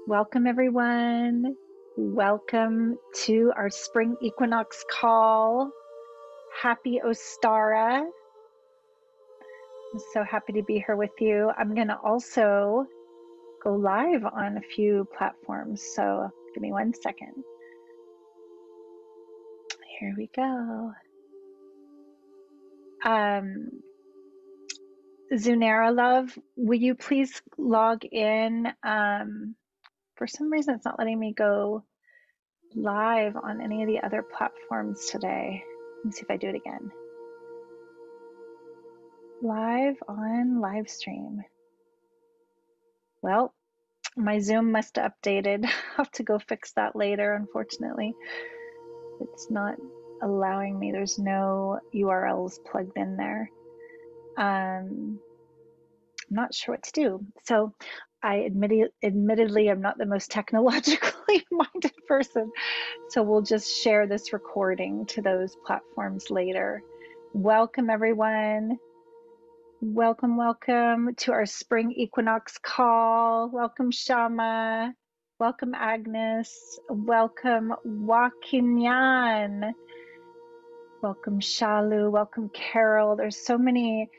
Welcome, everyone. Welcome to our spring equinox call. Happy Ostara. I'm so happy to be here with you. I'm going to also go live on a few platforms. So give me 1 second. Here we go. Zunera love, will you please log in? For some reason, it's not letting me go live on any of the other platforms today. Let me see if I do it again. Live on live stream. Well, my Zoom must have updated. I'll have to go fix that later, unfortunately. It's not allowing me. There's no URLs plugged in there. I'm not sure what to do. So I admittedly I'm not the most technologically minded person. So we'll just share this recording to those platforms later. Welcome, everyone. Welcome to our spring equinox call. Welcome, Shama. Welcome, Agnes. Welcome, Wakinyan. Welcome, Shalu. Welcome, Carol. There's so many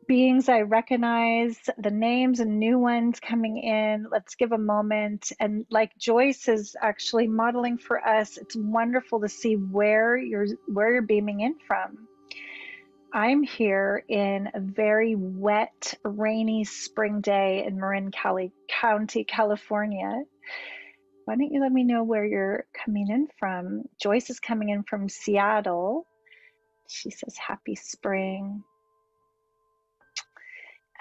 beings I recognize, the names and new ones coming in. Let's give a moment. And like Joyce is actually modeling for us, it's wonderful to see where you're beaming in from. I'm here in a very wet, rainy spring day in Marin County, California. Why don't you let me know where you're coming in from? Joyce is coming in from Seattle. She says, happy spring.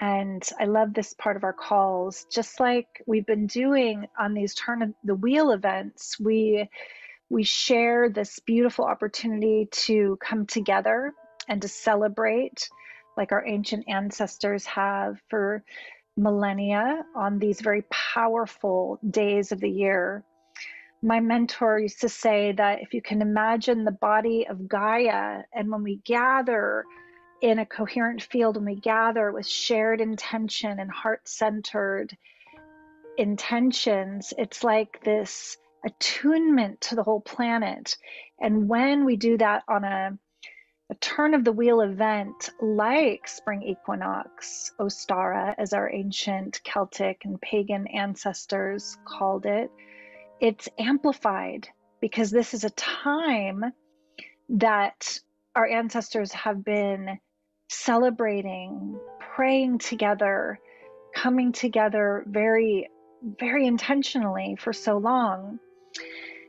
And I love this part of our calls. Just like we've been doing on these turn of the wheel events, we share this beautiful opportunity to come together and to celebrate like our ancient ancestors have for millennia on these very powerful days of the year. My mentor used to say that if you can imagine the body of Gaia, and when we gather in a coherent field, when we gather with shared intention and heart-centered intentions, it's like this attunement to the whole planet. And when we do that on a turn of the wheel event like spring equinox, Ostara, as our ancient Celtic and pagan ancestors called it, it's amplified because this is a time that our ancestors have been celebrating, praying together, coming together very, very intentionally for so long.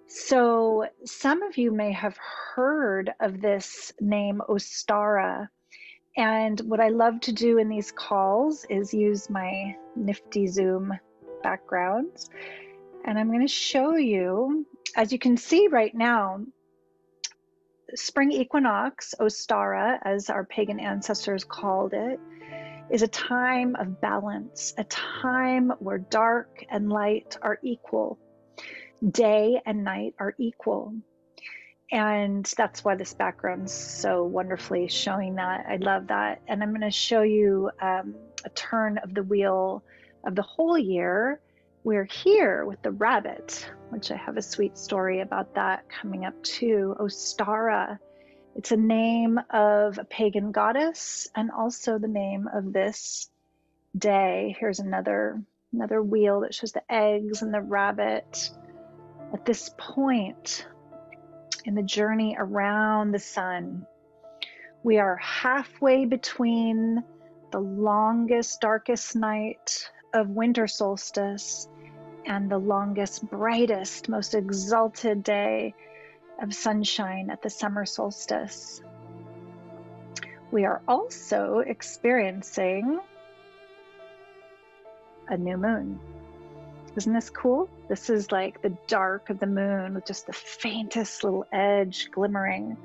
So some of you may have heard of this name Ostara. And what I love to do in these calls is use my nifty Zoom backgrounds. And I'm going to show you, as you can see right now, spring equinox, Ostara, as our pagan ancestors called it, is a time of balance, a time where dark and light are equal. Day and night are equal. And that's why this background's so wonderfully showing that. I love that. And I'm going to show you a turn of the wheel of the whole year. We're here with the rabbit, which I have a sweet story about that coming up too. Ostara. It's a name of a pagan goddess and also the name of this day. Here's another wheel that shows the eggs and the rabbit. At this point in the journey around the sun, we are halfway between the longest, darkest night of winter solstice and the longest, brightest, most exalted day of sunshine at the summer solstice. We are also experiencing a new moon. Isn't this cool? This is like the dark of the moon with just the faintest little edge glimmering.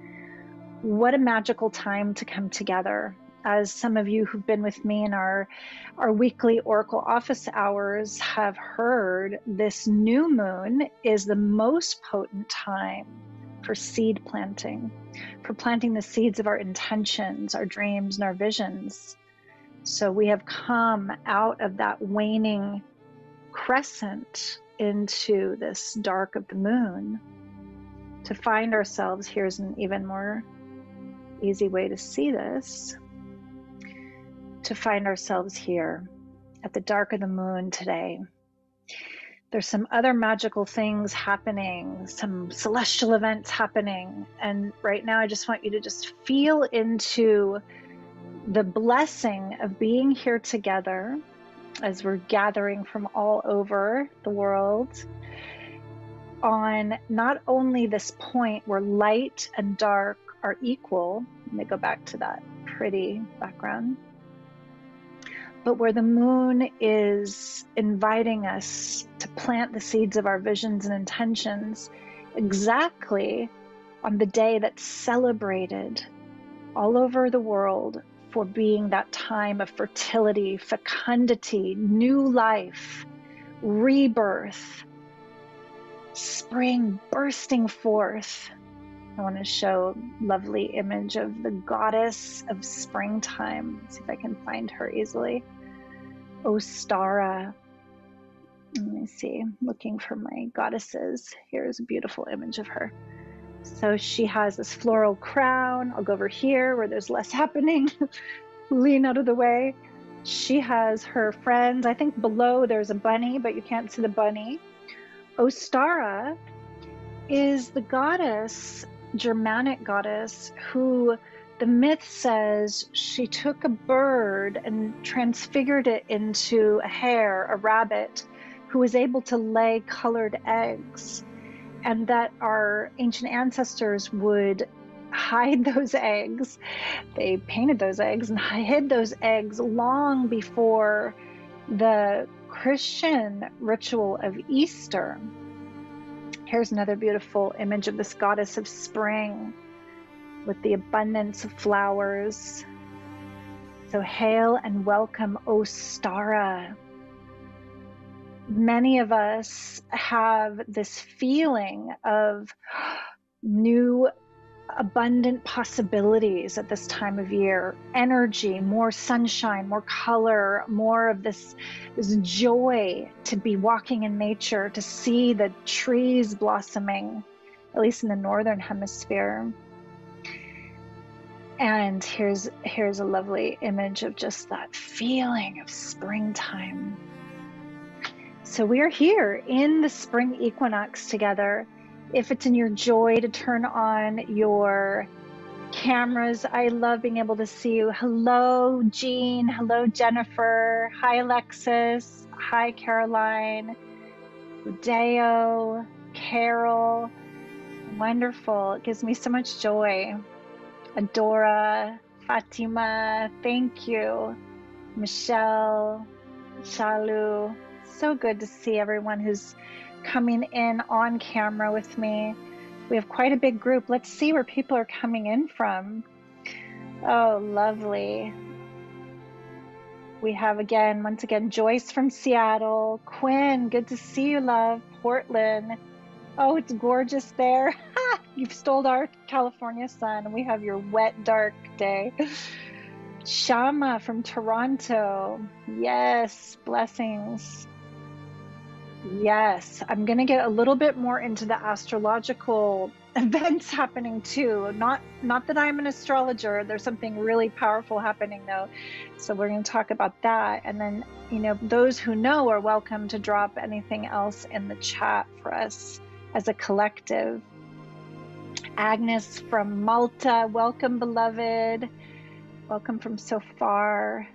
What a magical time to come together. As some of you who've been with me in our weekly Oracle office hours have heard, this new moon is the most potent time for seed planting, for planting the seeds of our intentions, our dreams, and our visions. So we have come out of that waning crescent into this dark of the moon to find ourselves. Here's an even more easy way to see this. To find ourselves here at the dark of the moon today. There's some other magical things happening, some celestial events happening. And right now I just want you to just feel into the blessing of being here together as we're gathering from all over the world on not only this point where light and dark are equal. Let me go back to that pretty background. But where the moon is inviting us to plant the seeds of our visions and intentions exactly on the day that's celebrated all over the world for being that time of fertility, fecundity, new life, rebirth, spring bursting forth. I want to show a lovely image of the goddess of springtime. Let's see if I can find her easily. Ostara. Let me see, I'm looking for my goddesses. Here's a beautiful image of her. So she has this floral crown. I'll go over here where there's less happening. Lean out of the way. She has her friends. I think below there's a bunny, but you can't see the bunny. Ostara is the goddess, Germanic goddess, who the myth says she took a bird and transfigured it into a hare, a rabbit, who was able to lay colored eggs, and that our ancient ancestors would hide those eggs. They painted those eggs and hid those eggs long before the Christian ritual of Easter. Here's another beautiful image of this goddess of spring with the abundance of flowers. So hail and welcome, Ostara. Many of us have this feeling of new abundant possibilities at this time of year, energy, more sunshine, more color, more of this joy to be walking in nature, to see the trees blossoming, at least in the northern hemisphere. And here's a lovely image of just that feeling of springtime. So we are here in the spring equinox together. If it's in your joy to turn on your cameras, I love being able to see you. Hello, Jean. Hello, Jennifer. Hi, Alexis. Hi, Caroline. Deo, Carol. Wonderful. It gives me so much joy. Adora, Fatima, thank you. Michelle, Shalu. So good to see everyone who's coming in on camera with me. We have quite a big group. Let's see where people are coming in from. Oh, lovely. We have once again, Joyce from Seattle. Quinn, good to see you, love. Portland. Oh, it's gorgeous there. You've stole our California sun. We have your wet, dark day. Shama from Toronto. Yes, blessings. Yes, I'm going to get a little bit more into the astrological events happening too. Not that I'm an astrologer. There's something really powerful happening though. So we're going to talk about that. And then, those who know are welcome to drop anything else in the chat for us as a collective. Agnes from Malta, welcome, beloved. Welcome from so far.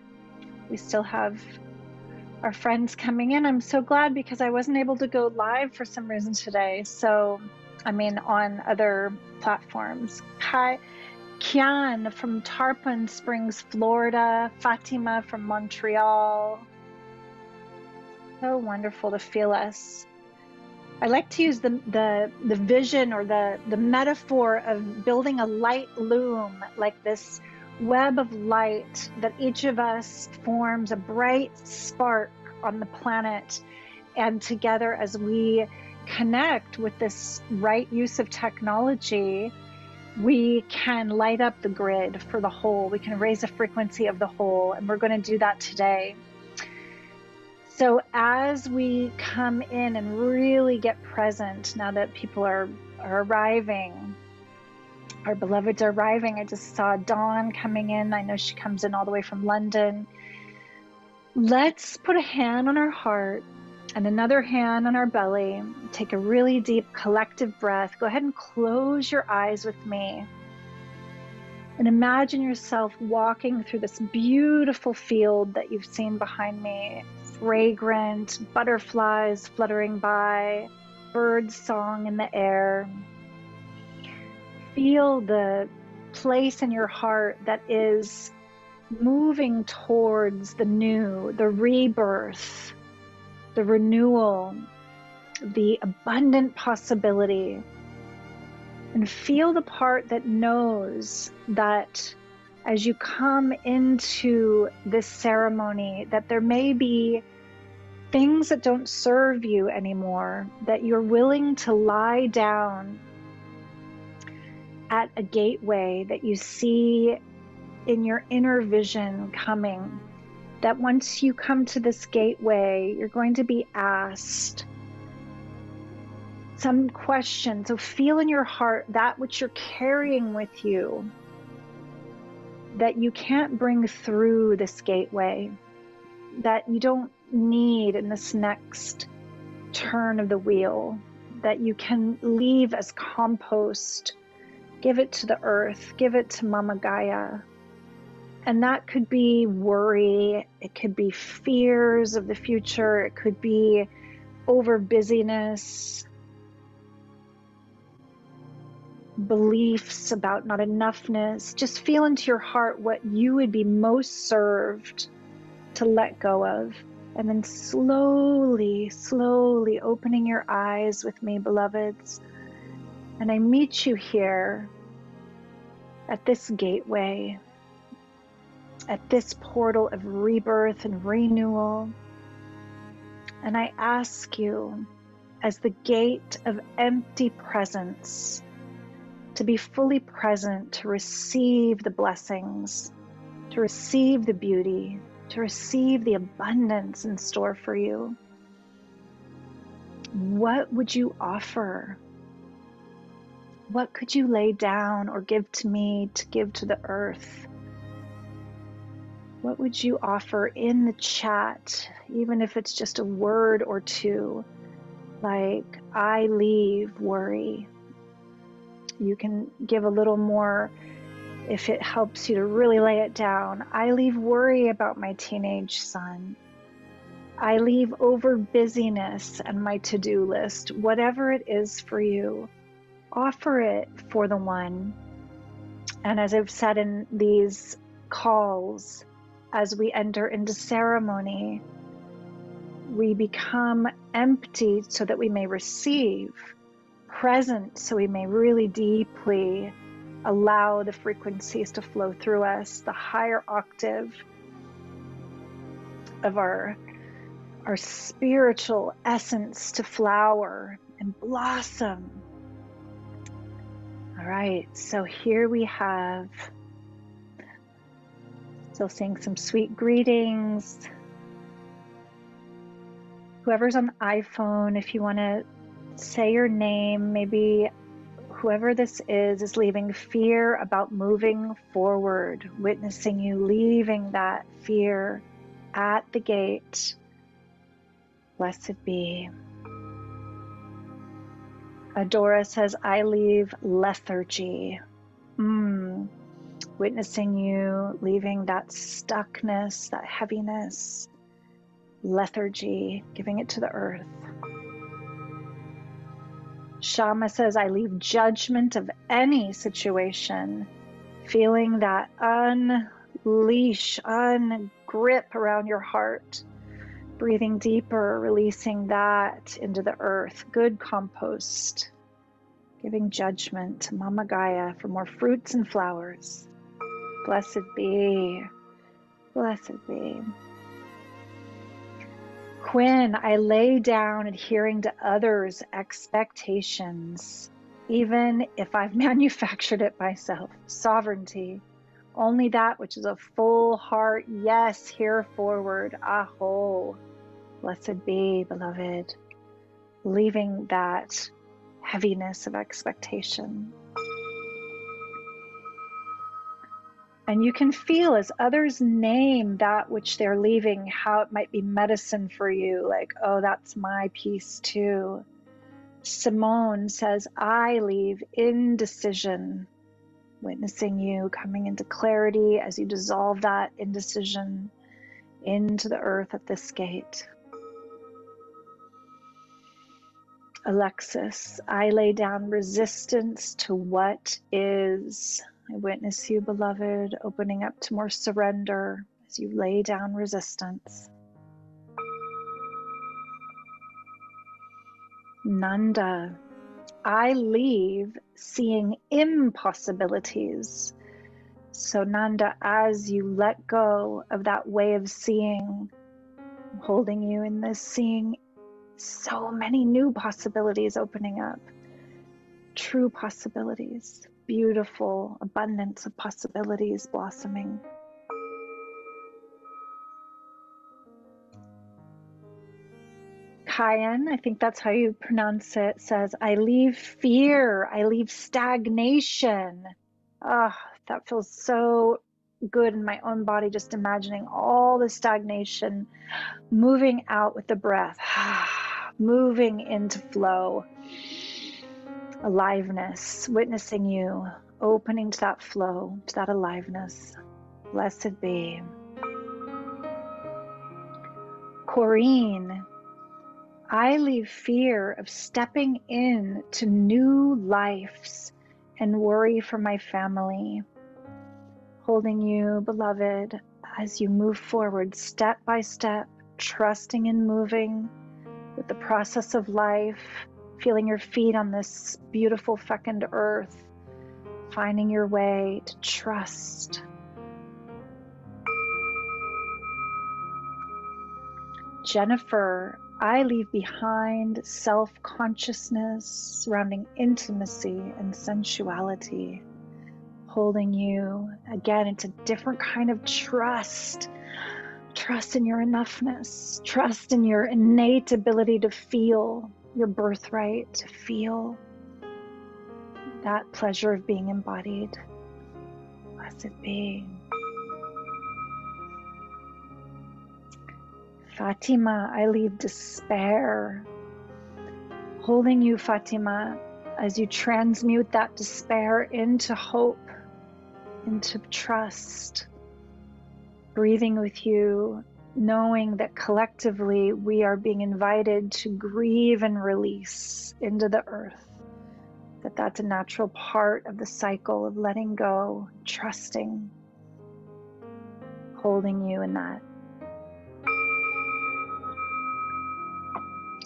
We still have our friends coming in. I'm so glad because I wasn't able to go live for some reason today. So, on other platforms. Hi, Kian from Tarpon Springs, Florida. Fatima from Montreal. So wonderful to feel us. I like to use the vision or the metaphor of building a light loom, like this web of light that each of us forms a bright spark on the planet, and together as we connect with this right use of technology, we can light up the grid for the whole. We can raise the frequency of the whole, and we're going to do that today. So as we come in and really get present, now that people are arriving, our beloveds are arriving. I just saw Dawn coming in. I know she comes in all the way from London. Let's put a hand on our heart and another hand on our belly. Take a really deep collective breath. Go ahead and close your eyes with me. And imagine yourself walking through this beautiful field that you've seen behind me. Fragrant, butterflies fluttering by, bird song in the air. Feel the place in your heart that is moving towards the new, the rebirth, the renewal, the abundant possibility. And feel the part that knows that as you come into this ceremony, that there may be things that don't serve you anymore, that you're willing to lie down at a gateway that you see in your inner vision coming. That once you come to this gateway, you're going to be asked some questions. So feel in your heart that which you're carrying with you, that you can't bring through this gateway, that you don't need in this next turn of the wheel, that you can leave as compost. Give it to the earth, give it to Mama Gaia. And that could be worry, it could be fears of the future, it could be over busyness, beliefs about not enoughness. Just feel into your heart what you would be most served to let go of. And then slowly, slowly opening your eyes with me, beloveds. And I meet you here at this gateway, at this portal of rebirth and renewal. And I ask you, as the gate of empty presence, to be fully present, to receive the blessings, to receive the beauty, to receive the abundance in store for you. What would you offer? What could you lay down or give to me to give to the earth? What would you offer in the chat, even if it's just a word or two, like, I leave worry. You can give a little more if it helps you to really lay it down. I leave worry about my teenage son. I leave over busyness and my to-do list. Whatever it is for you, offer it for the one. And as I've said in these calls, as we enter into ceremony, we become empty so that we may receive, present so we may really deeply allow the frequencies to flow through us, the higher octave of our spiritual essence to flower and blossom. All right, so here we have, still seeing some sweet greetings. Whoever's on the iPhone, if you want to say your name, maybe whoever this is leaving fear about moving forward, witnessing you leaving that fear at the gate. Blessed be. Amadora says, I leave lethargy. Witnessing you leaving that stuckness, that heaviness, lethargy, giving it to the earth. Shama says, I leave judgment of any situation, feeling that unleash, ungrip around your heart, breathing deeper, releasing that into the earth. Good compost, giving judgment to Mama Gaia for more fruits and flowers. Blessed be, blessed be. Quinn, I lay down adhering to others' expectations, even if I've manufactured it myself. Sovereignty, only that which is a full heart, yes, here forward, aho. Blessed be, beloved, leaving that heaviness of expectation. And you can feel as others name that which they're leaving, how it might be medicine for you. Like, oh, that's my piece too. Simone says, I leave indecision, witnessing you coming into clarity as you dissolve that indecision into the earth at this gate. Alexis, I lay down resistance to what is. I witness you, beloved, opening up to more surrender as you lay down resistance. Nanda, I leave seeing impossibilities. So Nanda, as you let go of that way of seeing, I'm holding you in this seeing so many new possibilities opening up. True possibilities, beautiful abundance of possibilities blossoming. Kayan, I think that's how you pronounce it, says, I leave fear, I leave stagnation. Ah, that feels so good in my own body, just imagining all the stagnation moving out with the breath, moving into flow. Aliveness, witnessing you, opening to that flow, to that aliveness. Blessed be. Corrine, I leave fear of stepping into new lives and worry for my family. Holding you, beloved, as you move forward step by step, trusting and moving with the process of life, feeling your feet on this beautiful fecund earth, finding your way to trust. Jennifer, I leave behind self-consciousness surrounding intimacy and sensuality. Holding you, again, it's a different kind of trust. Trust in your enoughness, trust in your innate ability to feel, your birthright to feel that pleasure of being embodied. Blessed be. Fatima, I leave despair. Holding you, Fatima, as you transmute that despair into hope, into trust. Breathing with you, knowing that collectively we are being invited to grieve and release into the earth. That's a natural part of the cycle of letting go, trusting, holding you in that.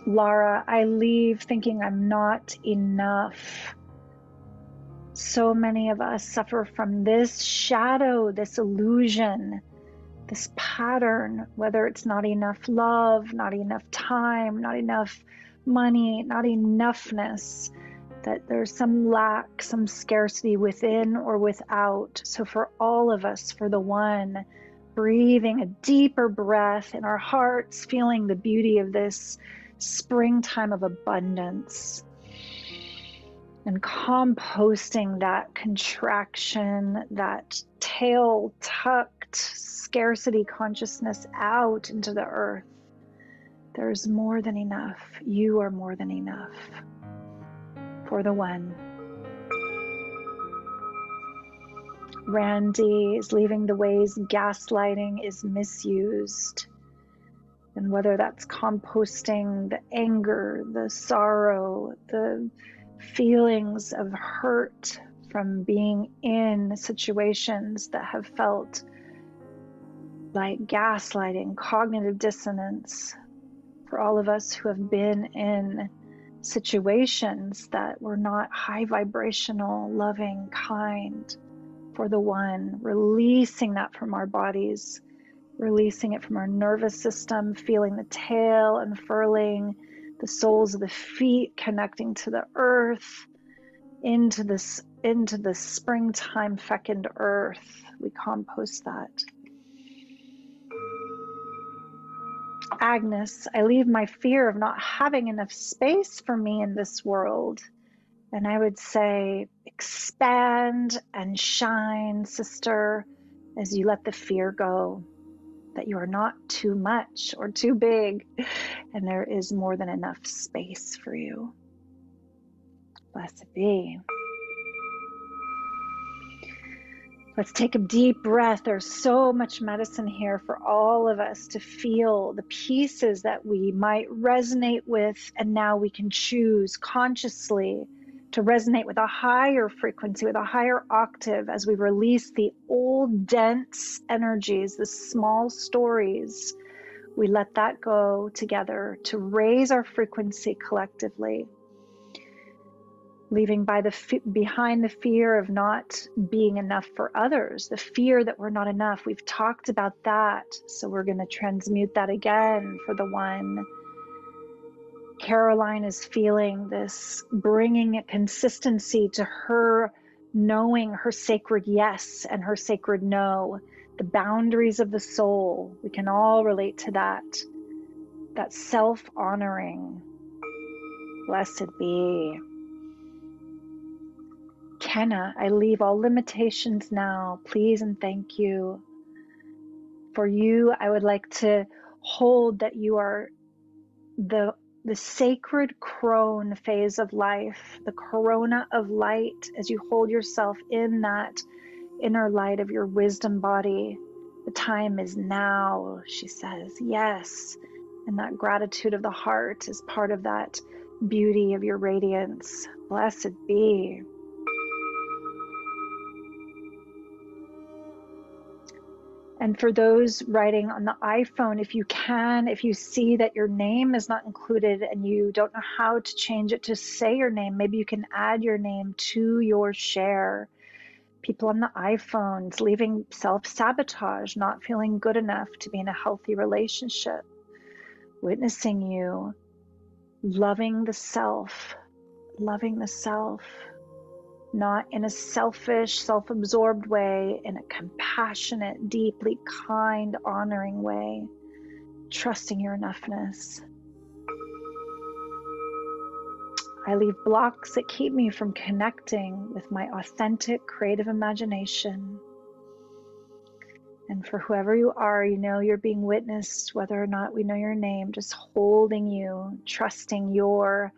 Lara, I leave thinking I'm not enough. So many of us suffer from this shadow, this illusion, this pattern, whether it's not enough love, not enough time, not enough money, not enoughness, that there's some lack, some scarcity within or without. So for all of us, for the one, breathing a deeper breath in our hearts, feeling the beauty of this springtime of abundance, and composting that contraction, that tail tucked scarcity consciousness out into the earth. There's more than enough. You are more than enough for the one. Randy is leaving the ways gaslighting is misused. And whether that's composting the anger, the sorrow, the feelings of hurt from being in situations that have felt like gaslighting, cognitive dissonance, for all of us who have been in situations that were not high vibrational, loving, kind, for the one, releasing that from our bodies, releasing it from our nervous system, feeling the tail unfurling, the soles of the feet connecting to the earth, into the springtime fecund earth. We compost that. Agnes, I leave my fear of not having enough space for me in this world. And I would say, expand and shine, sister, as you let the fear go, that you are not too much or too big, and there is more than enough space for you. Blessed be. Let's take a deep breath. There's so much medicine here for all of us to feel the pieces that we might resonate with, and now we can choose consciously to resonate with a higher frequency, with a higher octave, as we release the old dense energies, the small stories. We let that go together to raise our frequency collectively, leaving behind the fear of not being enough for others, the fear that we're not enough. We've talked about that, so we're going to transmute that again for the one. Caroline is feeling this, bringing a consistency to her knowing her sacred yes and her sacred no, the boundaries of the soul. We can all relate to that self-honoring. Blessed be. Kenna, I leave all limitations now, please and thank you. For you, I would like to hold that you are the sacred crone phase of life, the corona of light, as you hold yourself in that inner light of your wisdom body. The time is now, she says. Yes. And that gratitude of the heart is part of that beauty of your radiance. Blessed be. And for those writing on the iPhone, if you see that your name is not included and you don't know how to change it to say your name, maybe you can add your name to your share. People on the iPhones leaving self-sabotage, not feeling good enough to be in a healthy relationship, witnessing you, loving the self, not in a selfish, self-absorbed way, in a compassionate, deeply kind, honoring way, trusting your enoughness. I leave blocks that keep me from connecting with my authentic, creative imagination. And for whoever you are, you know you're being witnessed, whether or not we know your name, just holding you, trusting your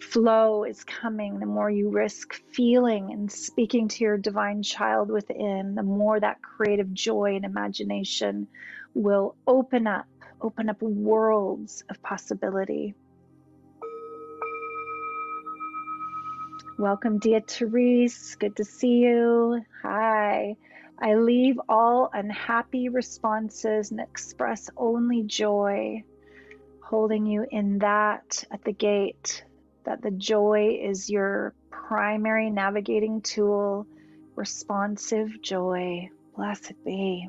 flow is coming. The more you risk feeling and speaking to your divine child within, the more that creative joy and imagination will open up worlds of possibility. Welcome, Dia Therese. Good to see you. Hi. I leave all unhappy responses and express only joy, holding you in that at the gate, that the joy is your primary navigating tool, responsive joy. Blessed be.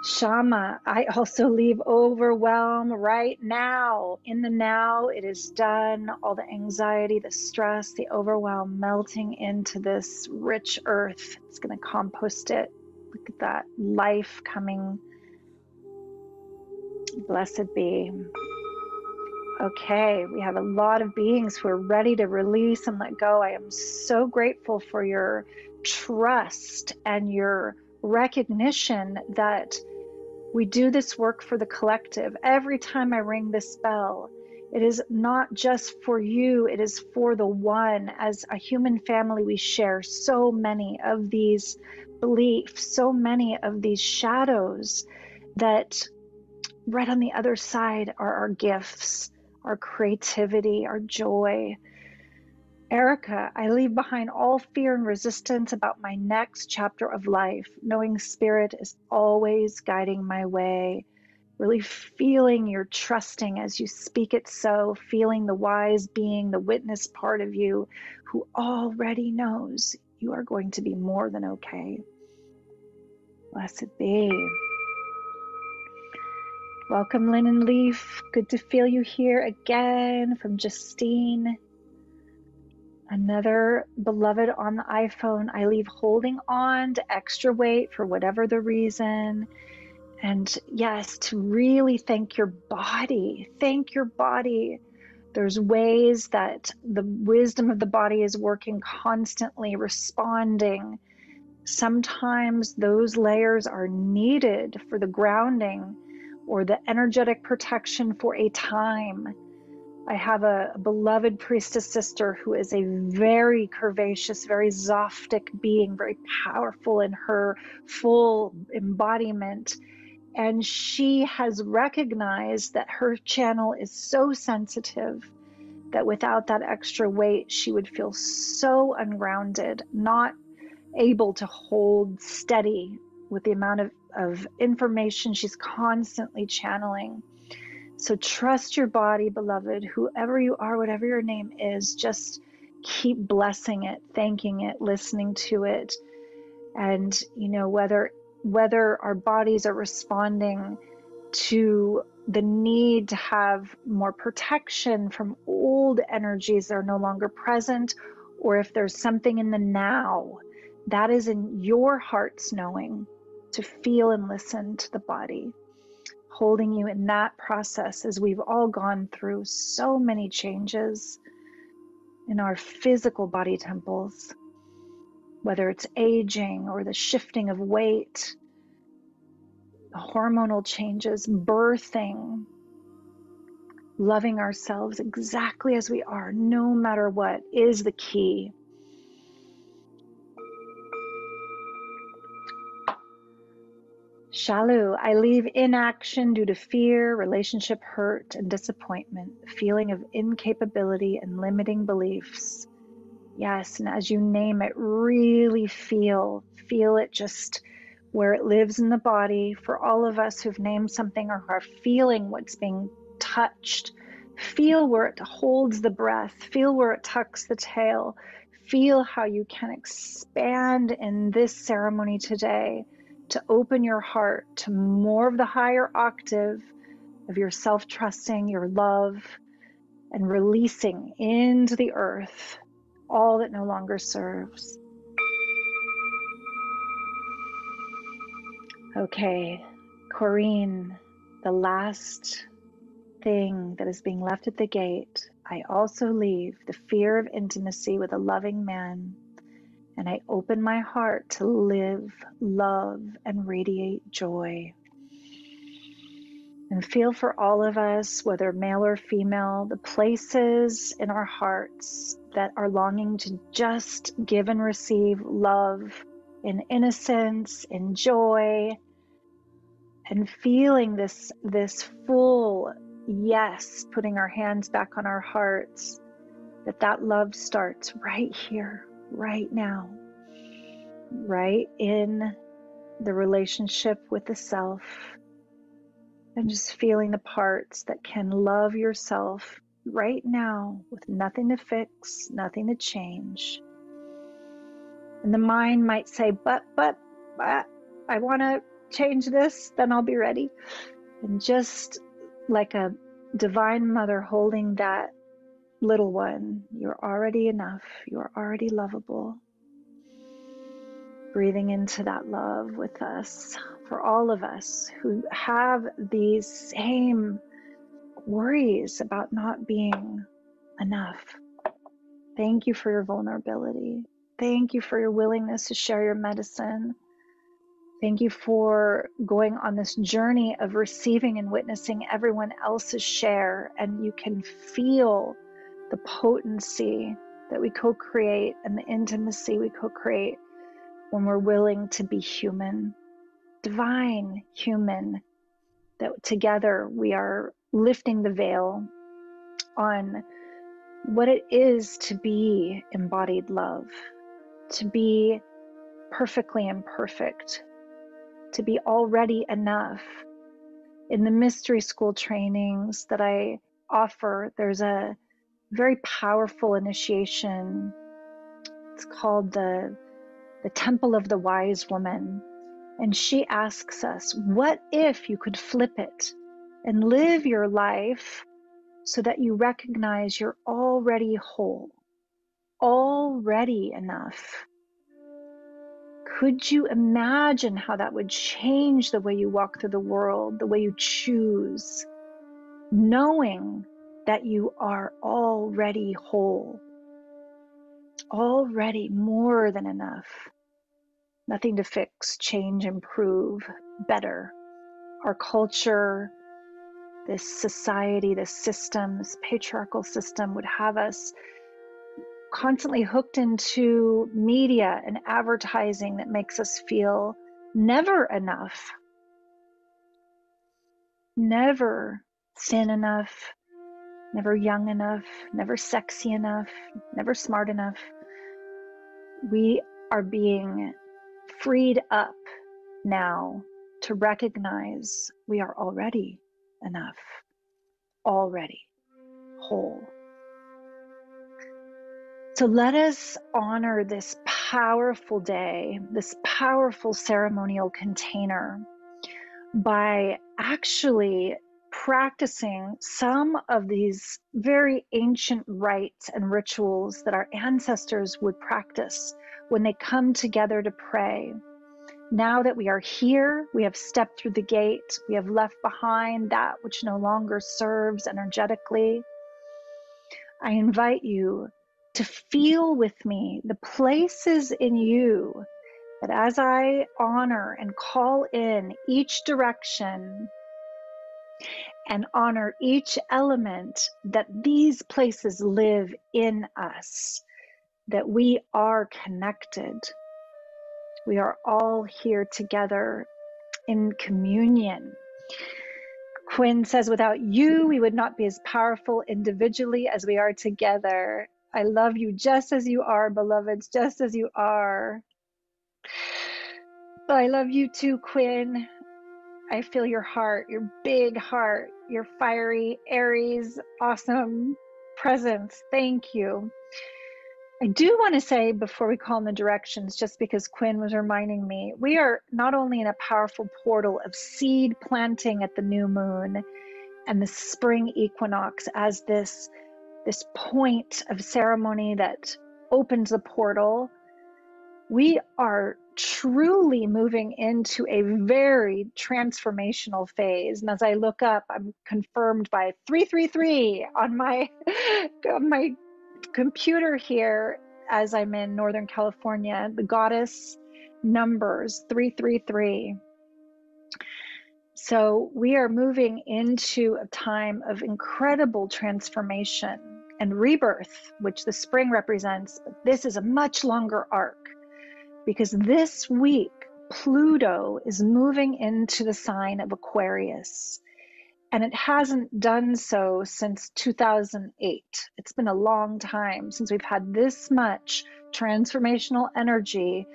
Shama, I also leave overwhelm right now. In the now, it is done. All the anxiety, the stress, the overwhelm melting into this rich earth. It's going to compost it. Look at that life coming. Blessed be. Okay, we have a lot of beings who are ready to release and let go. I am so grateful for your trust and your recognition that we do this work for the collective. Every time I ring this bell, it is not just for you, it is for the one. As a human family, we share so many of these beliefs, so many of these shadows, that right on the other side are our gifts, our creativity, our joy. Erica, I leave behind all fear and resistance about my next chapter of life, knowing Spirit is always guiding my way. Really feeling your trusting as you speak it so, feeling the wise being, the witness part of you who already knows you are going to be more than okay. Blessed be. Welcome, Lynn and Leaf. Good to feel you here again. From Justine. Another beloved on the iPhone. I leave holding on to extra weight for whatever the reason. And yes, to really thank your body. Thank your body. There's ways that the wisdom of the body is working constantly, responding. Sometimes those layers are needed for the grounding or the energetic protection for a time. I have a beloved priestess sister who is a very curvaceous, very Zoftic being, very powerful in her full embodiment. And she has recognized that her channel is so sensitive that without that extra weight, she would feel so ungrounded, not able to hold steady with the amount of information she's constantly channeling. So trust your body, beloved, whoever you are, whatever your name is, just keep blessing it, thanking it, listening to it. And, you know, whether our bodies are responding to the need to have more protection from old energies that are no longer present, or if there's something in the now that is in your heart's knowing, to feel and listen to the body, holding you in that process as we've all gone through so many changes in our physical body temples, whether it's aging or the shifting of weight, the hormonal changes, birthing, loving ourselves exactly as we are, no matter what, is the key. Shalu, I leave inaction due to fear, relationship hurt, and disappointment, feeling of incapability and limiting beliefs. Yes, and as you name it, really feel it just where it lives in the body. For all of us who've named something or are feeling what's being touched, feel where it holds the breath, feel where it tucks the tail, feel how you can expand in this ceremony today to open your heart to more of the higher octave of your self-trusting, your love, and releasing into the earth all that no longer serves. Okay, Corrine, the last thing that is being left at the gate, I also leave the fear of intimacy with a loving man, and I open my heart to live, love, and radiate joy. And feel for all of us, whether male or female, the places in our hearts that are longing to just give and receive love in innocence, in joy, and feeling this full yes, putting our hands back on our hearts, that love starts right here, right now, right in the relationship with the self. And just feeling the parts that can love yourself right now with nothing to fix, nothing to change. And the mind might say, but I want to change this, then I'll be ready. And just like a divine mother holding that little one, you're already enough. You're already lovable. Breathing into that love with us, for all of us who have these same worries about not being enough. Thank you for your vulnerability. Thank you for your willingness to share your medicine. Thank you for going on this journey of receiving and witnessing everyone else's share, and you can feel the potency that we co-create and the intimacy we co-create when we're willing to be human, divine human, that together we are lifting the veil on what it is to be embodied love, to be perfectly imperfect, to be already enough. In the mystery school trainings that I offer, there's a very powerful initiation. It's called the Temple of the Wise Woman. And she asks us, what if you could flip it and live your life so that you recognize you're already whole, already enough? Could you imagine how that would change the way you walk through the world, the way you choose, knowing that you are already whole, already more than enough, nothing to fix, change, improve, better. Our culture, this society, this system, this patriarchal system would have us constantly hooked into media and advertising that makes us feel never enough, never thin enough, never young enough, never sexy enough, never smart enough. We are being freed up now to recognize we are already enough, already whole. So let us honor this powerful day, this powerful ceremonial container, by actually practicing some of these very ancient rites and rituals that our ancestors would practice when they come together to pray. Now that we are here, we have stepped through the gate, we have left behind that which no longer serves energetically. I invite you to feel with me the places in you that, as I honor and call in each direction and honor each element, that these places live in us, that we are connected. We are all here together in communion. Quinn says, without you, we would not be as powerful individually as we are together. I love you just as you are, beloveds, just as you are. I love you too, Quinn. I feel your heart, your big heart, your fiery, Aries, awesome presence. Thank you. I do want to say before we call in the directions, just because Quinn was reminding me, we are not only in a powerful portal of seed planting at the new moon and the spring equinox as this point of ceremony that opens the portal, we are truly moving into a very transformational phase. And as I look up, I'm confirmed by 333 on my computer here as I'm in Northern California, the goddess numbers 333. So we are moving into a time of incredible transformation and rebirth, which the spring represents. But this is a much longer arc, because this week Pluto is moving into the sign of Aquarius. And it hasn't done so since 2008. It's been a long time since we've had this much transformational energy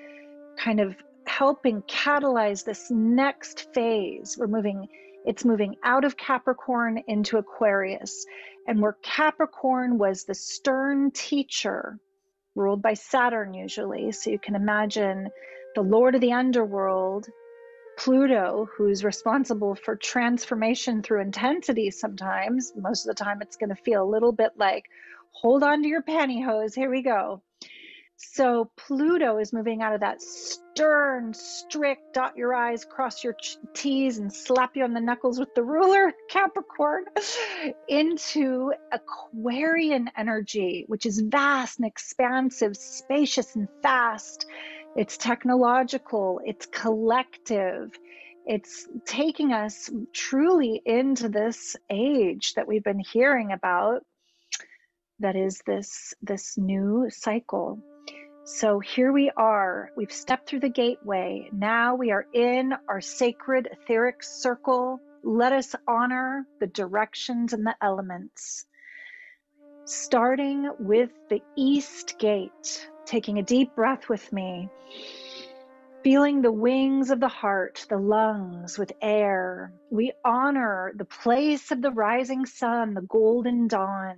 kind of helping catalyze this next phase. It's moving out of Capricorn into Aquarius. And where Capricorn was the stern teacher, ruled by Saturn usually, so you can imagine the Lord of the underworld, Pluto, who's responsible for transformation through intensity sometimes. Most of the time it's going to feel a little bit like, hold on to your pantyhose, here we go. So Pluto is moving out of that stern, strict, dot your I's, cross your T's, and slap you on the knuckles with the ruler, Capricorn, into Aquarian energy, which is vast and expansive, spacious and fast. It's technological, it's collective. It's taking us truly into this age that we've been hearing about, that is this new cycle. So here we are, we've stepped through the gateway. Now we are in our sacred etheric circle. Let us honor the directions and the elements. Starting with the East Gate, taking a deep breath with me, feeling the wings of the heart, the lungs with air. We honor the place of the rising sun, the golden dawn.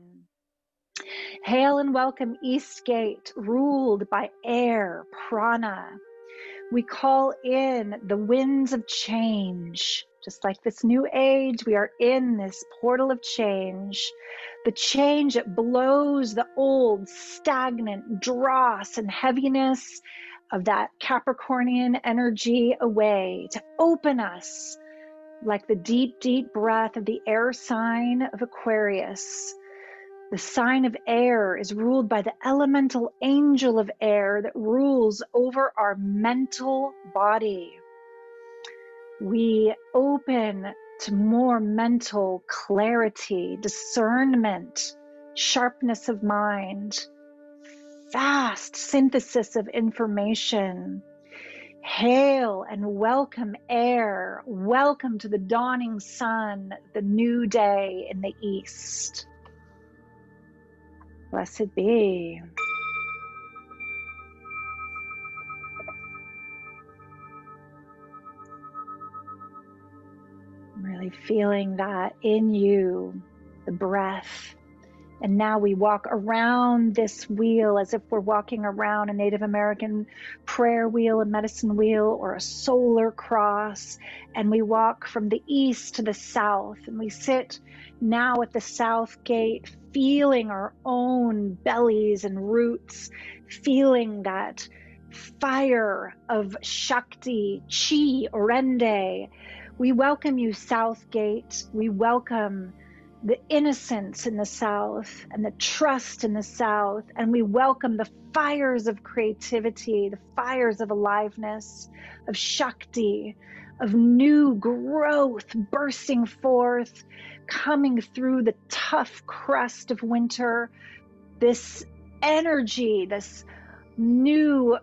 Hail and welcome East Gate, ruled by air, prana. We call in the winds of change. Just like this new age, we are in this portal of change. The change that blows the old, stagnant dross and heaviness of that Capricornian energy away to open us like the deep, deep breath of the air sign of Aquarius. The sign of air is ruled by the elemental angel of air that rules over our mental body. We open to more mental clarity, discernment, sharpness of mind, fast synthesis of information. Hail and welcome air. Welcome to the dawning sun, the new day in the east. Blessed be. Really feeling that in you, the breath. And now we walk around this wheel as if we're walking around a Native American prayer wheel, a medicine wheel, or a solar cross. And we walk from the east to the south. And we sit now at the south gate, feeling our own bellies and roots, feeling that fire of Shakti, Chi, Orende. We welcome you, South Gate. We welcome the innocence in the South and the trust in the South. And we welcome the fires of creativity, the fires of aliveness, of Shakti, of new growth bursting forth, coming through the tough crust of winter. This energy, this new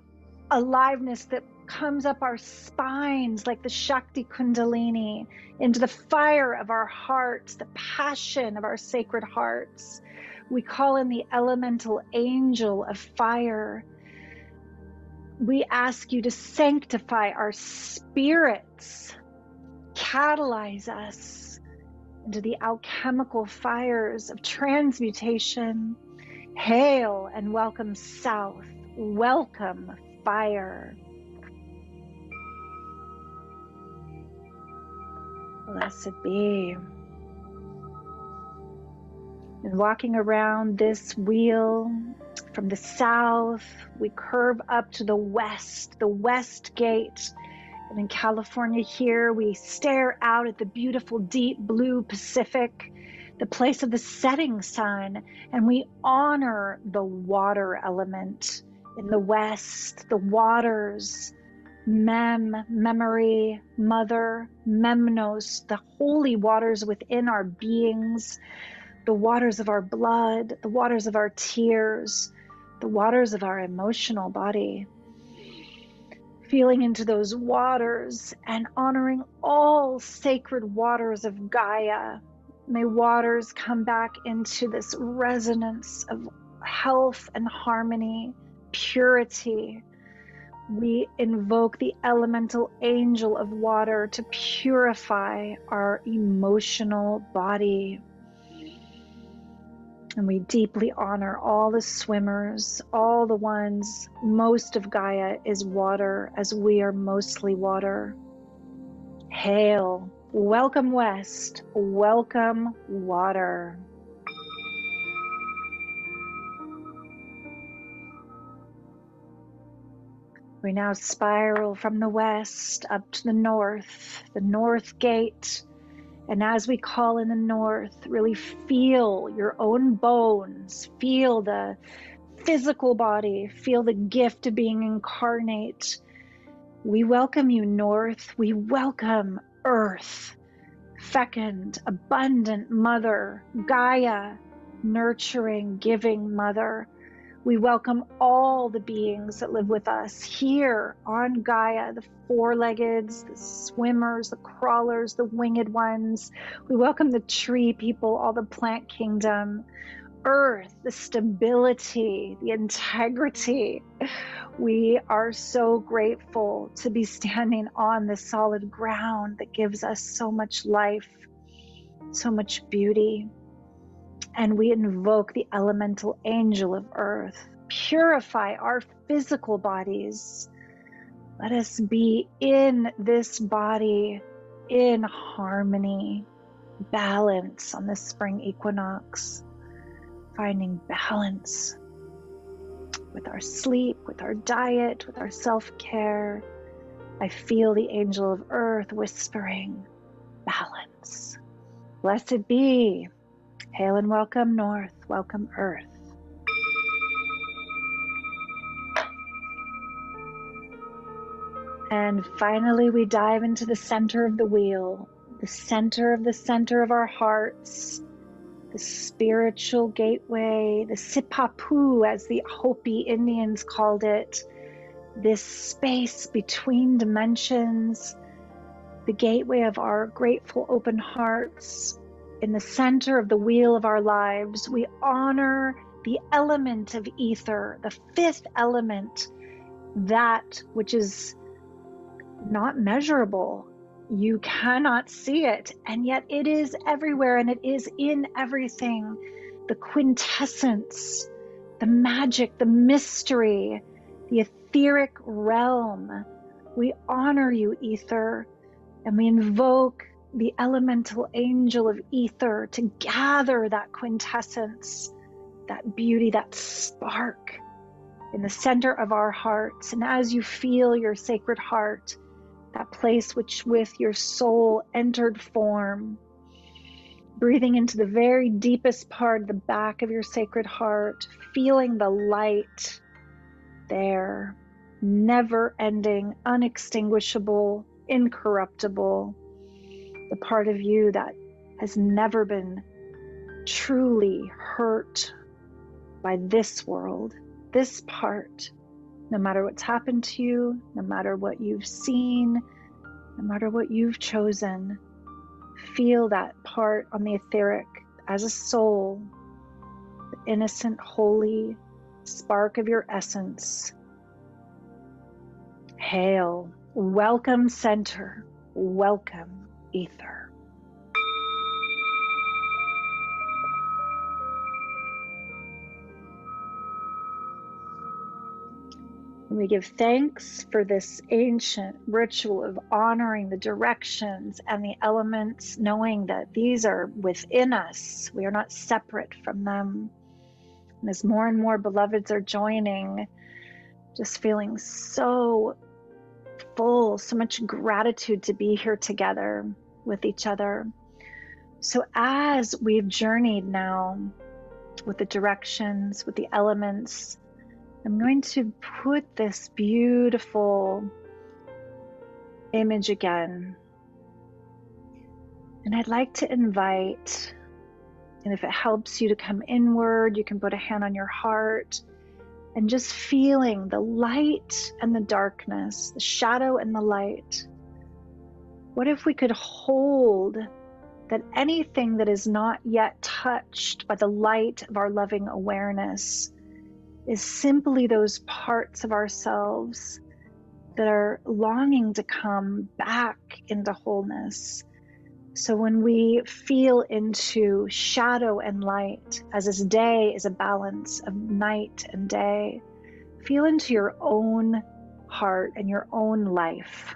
aliveness that comes up our spines like the Shakti Kundalini into the fire of our hearts, the passion of our sacred hearts. We call in the elemental angel of fire. We ask you to sanctify our spirits, catalyze us into the alchemical fires of transmutation. Hail and welcome South. Welcome fire. Blessed be. And walking around this wheel from the south, we curve up to the west gate. And in California here, we stare out at the beautiful deep blue Pacific, the place of the setting sun, and we honor the water element. In the west, the waters, memory, mother, memnos, the holy waters within our beings, the waters of our blood, the waters of our tears, the waters of our emotional body. Feeling into those waters and honoring all sacred waters of Gaia. May waters come back into this resonance of health and harmony, purity. We invoke the elemental angel of water to purify our emotional body. And we deeply honor all the swimmers, all the ones. Most of Gaia is water, as we are mostly water. Hail, welcome West, welcome water. We now spiral from the west up to the north gate. And as we call in the north, really feel your own bones, feel the physical body, feel the gift of being incarnate. We welcome you, North. We welcome Earth, fecund, abundant mother, Gaia, nurturing, giving mother. We welcome all the beings that live with us here on Gaia, the four-leggeds, the swimmers, the crawlers, the winged ones. We welcome the tree people, all the plant kingdom, Earth, the stability, the integrity. We are so grateful to be standing on the solid ground that gives us so much life, so much beauty. And we invoke the elemental angel of Earth. Purify our physical bodies. Let us be in this body in harmony, balance on the spring equinox, finding balance. with our sleep, with our diet, with our self-care. I feel the angel of earth whispering, balance. Blessed be. Hail and welcome north, welcome earth. And finally, we dive into the center of the wheel, the center of our hearts, the spiritual gateway, the Sipapu, as the Hopi Indians called it, this space between dimensions, the gateway of our grateful open hearts. In the center of the wheel of our lives, we honor the element of ether, the fifth element, that which is not measurable. You cannot see it, and yet it is everywhere, and it is in everything. The quintessence, the magic, the mystery, the etheric realm. We honor you, ether, and we invoke the elemental angel of ether to gather that quintessence, that beauty, that spark in the center of our hearts. And as you feel your sacred heart, that place which with your soul entered form, breathing into the very deepest part, the back of your sacred heart, feeling the light there, never ending, unextinguishable, incorruptible, the part of you that has never been truly hurt by this world, this part. No matter what's happened to you, no matter what you've seen, no matter what you've chosen, feel that part on the etheric as a soul, the innocent, holy spark of your essence. Hail, welcome center, welcome ether. We give thanks for this ancient ritual of honoring the directions and the elements, knowing that these are within us. We are not separate from them. And as more and more beloveds are joining, just feeling so full, so much gratitude to be here together with each other. So as we've journeyed now with the directions, with the elements, I'm going to put this beautiful image again. And I'd like to invite, and if it helps you to come inward, you can put a hand on your heart and just feeling the light and the darkness, the shadow and the light. What if we could hold that anything that is not yet touched by the light of our loving awareness is simply those parts of ourselves that are longing to come back into wholeness. So when we feel into shadow and light, as this day is a balance of night and day, feel into your own heart and your own life.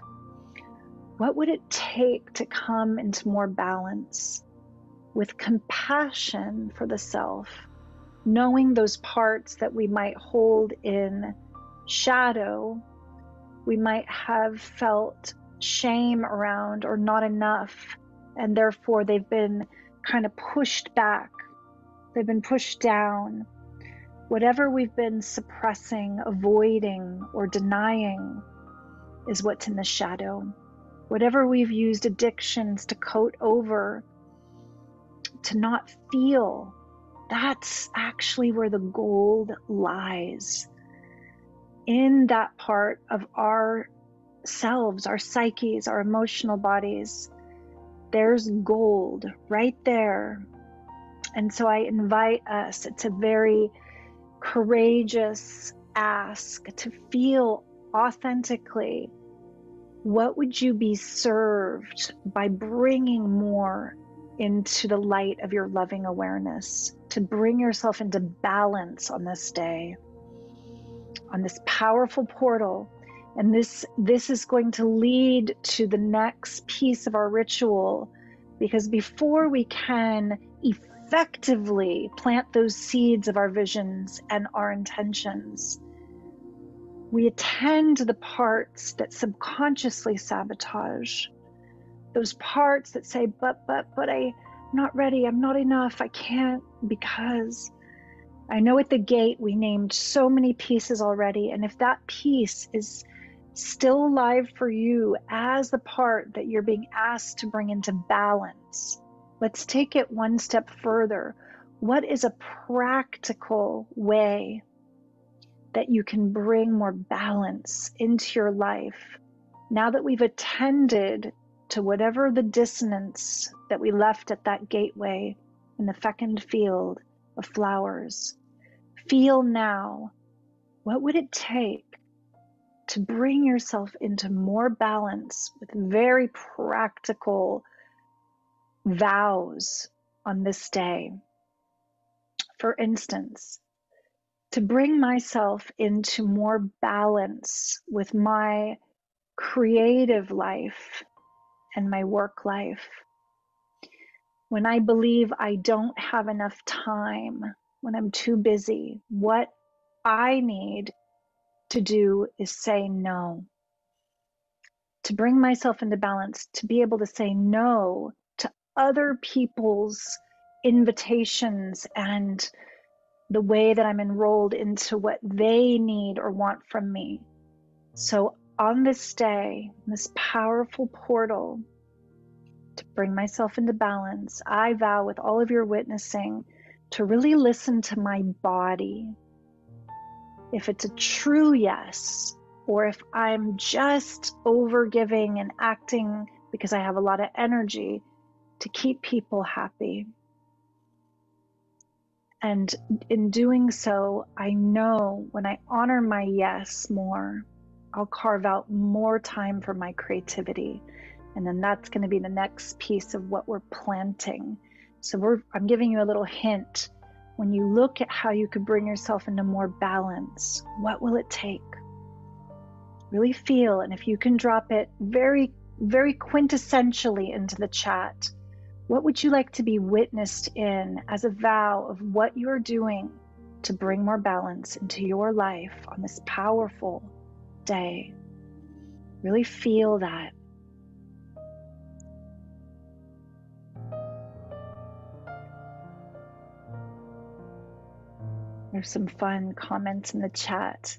What would it take to come into more balance with compassion for the self? Knowing those parts that we might hold in shadow, we might have felt shame around or not enough, and therefore they've been kind of pushed back, they've been pushed down. Whatever we've been suppressing, avoiding, or denying is what's in the shadow. Whatever we've used addictions to coat over, to not feel, that's actually where the gold lies. In that part of ourselves, our psyches, our emotional bodies, there's gold right there. And so I invite us, it's a very courageous ask to feel authentically, what would you be served by bringing more into the light of your loving awareness, to bring yourself into balance on this day, on this powerful portal. And this is going to lead to the next piece of our ritual, because before we can effectively plant those seeds of our visions and our intentions, we attend to the parts that subconsciously sabotage, those parts that say, but I'm not ready, I'm not enough, I can't, because I know at the gate we named so many pieces already, and if that piece is still alive for you as the part that you're being asked to bring into balance, let's take it one step further. What is a practical way that you can bring more balance into your life now that we've attended to whatever the dissonance that we left at that gateway in the fecund field of flowers? Feel now, what would it take to bring yourself into more balance with very practical vows on this day? For instance, to bring myself into more balance with my creative life and my work life. When I believe I don't have enough time, when I'm too busy, what I need to do is say no. To bring myself into balance, to be able to say no to other people's invitations and the way that I'm enrolled into what they need or want from me. So on this day, this powerful portal, to bring myself into balance, I vow with all of your witnessing to really listen to my body. If it's a true yes, or if I'm just overgiving and acting because I have a lot of energy to keep people happy. And in doing so, I know when I honor my yes more, I'll carve out more time for my creativity. And then that's going to be the next piece of what we're planting. So I'm giving you a little hint. When you look at how you could bring yourself into more balance, what will it take? Really feel, and if you can drop it very, very quintessentially into the chat, what would you like to be witnessed in as a vow of what you're doing to bring more balance into your life on this powerful day? Really feel that. There's some fun comments in the chat.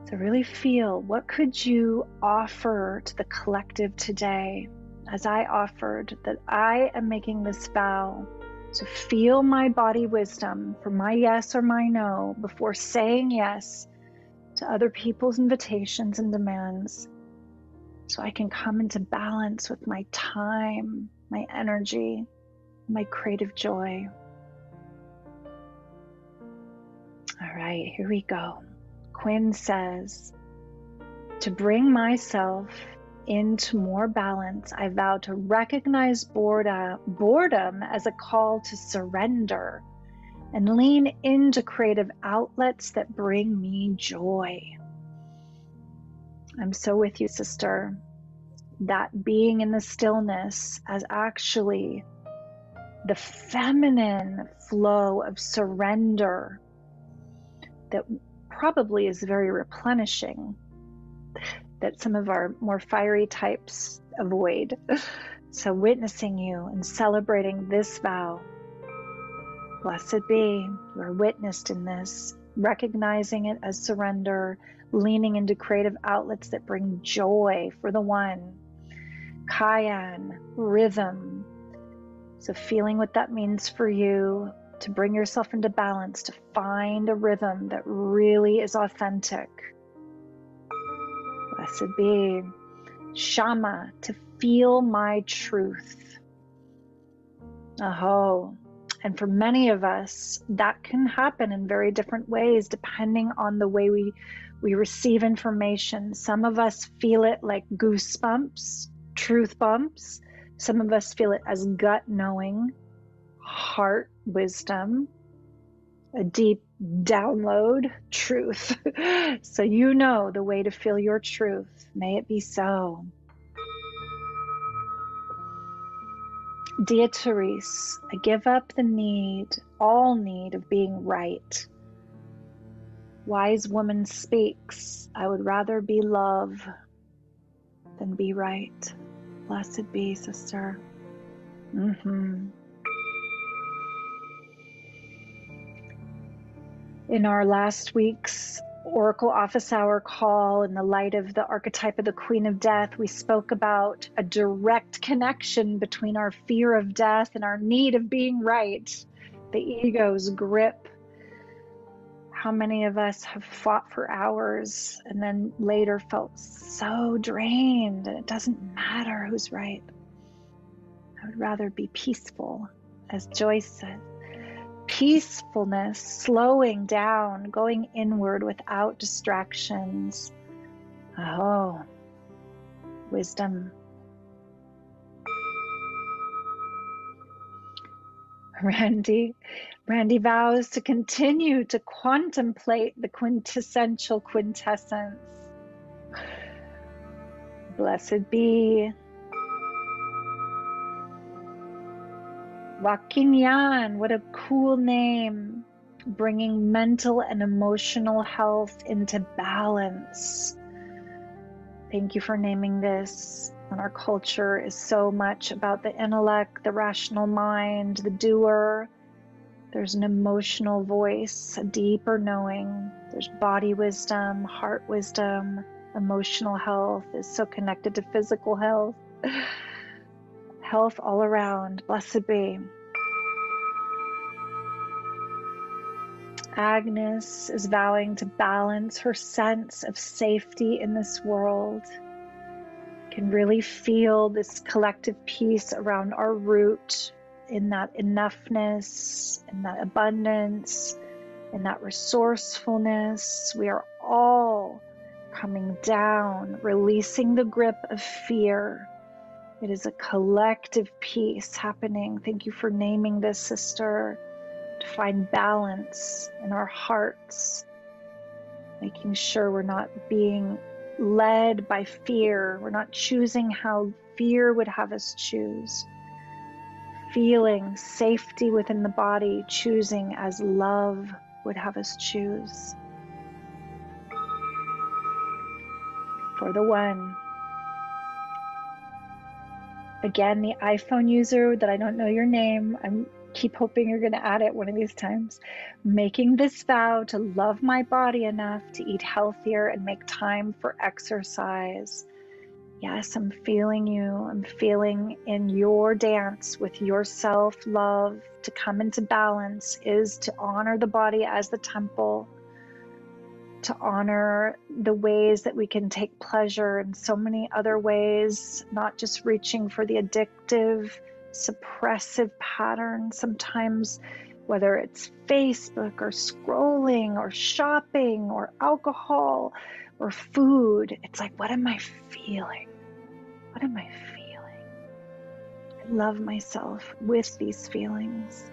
So really feel, what could you offer to the collective today, as I offered that I am making this vow to feel my body wisdom for my yes or my no before saying yes to other people's invitations and demands, so I can come into balance with my time, my energy, my creative joy. All right, here we go. Quinn says, to bring myself into more balance, I vow to recognize boredom as a call to surrender and lean into creative outlets that bring me joy. I'm so with you, sister. That being in the stillness as actually the feminine flow of surrender that probably is very replenishing, that some of our more fiery types avoid. So witnessing you and celebrating this vow. Blessed be, you are witnessed in this, recognizing it as surrender, leaning into creative outlets that bring joy for the one. Cayenne, rhythm. So feeling what that means for you, to bring yourself into balance, to find a rhythm that really is authentic. Blessed be. Shama, to feel my truth. Aho. And for many of us, that can happen in very different ways depending on the way we receive information. Some of us feel it like goosebumps, truth bumps. Some of us feel it as gut knowing, heart wisdom, a deep download, truth. So you know the way to feel your truth. May it be so. Dear Therese, I give up the need, all need of being right. Wise woman speaks, I would rather be love than be right. Blessed be, sister. In our last week's Oracle Office Hour call, in the light of the archetype of the Queen of Death, we spoke about a direct connection between our fear of death and our need of being right, the ego's grip. How many of us have fought for hours and then later felt so drained, and it doesn't matter who's right. I would rather be peaceful, as Joyce said. Peacefulness, slowing down, going inward without distractions. Oh, wisdom. Randy vows to continue to contemplate the quintessential quintessence. Blessed be. Joaquin Yan, what a cool name. Bringing mental and emotional health into balance. Thank you for naming this. And our culture is so much about the intellect, the rational mind, the doer. There's an emotional voice, a deeper knowing. There's body wisdom, heart wisdom. Emotional health is so connected to physical health. Health all around. Blessed be. Agnes is vowing to balance her sense of safety in this world. Can really feel this collective peace around our root, in that enoughness, in that abundance, in that resourcefulness. We are all coming down, releasing the grip of fear. It is a collective peace happening. Thank you for naming this, sister. To find balance in our hearts, making sure we're not being led by fear. We're not choosing how fear would have us choose. Feeling safety within the body, choosing as love would have us choose. For the one. Again, the iPhone user that I don't know your name, I'm keep hoping you're going to add it one of these times. Making this vow to love my body enough to eat healthier and make time for exercise. Yes, I'm feeling you. I'm feeling in your dance with your self-love. To come into balance is to honor the body as the temple, to honor the ways that we can take pleasure in so many other ways, not just reaching for the addictive, suppressive pattern. Sometimes, whether it's Facebook or scrolling or shopping or alcohol or food, it's like, what am I feeling? What am I feeling? I love myself with these feelings.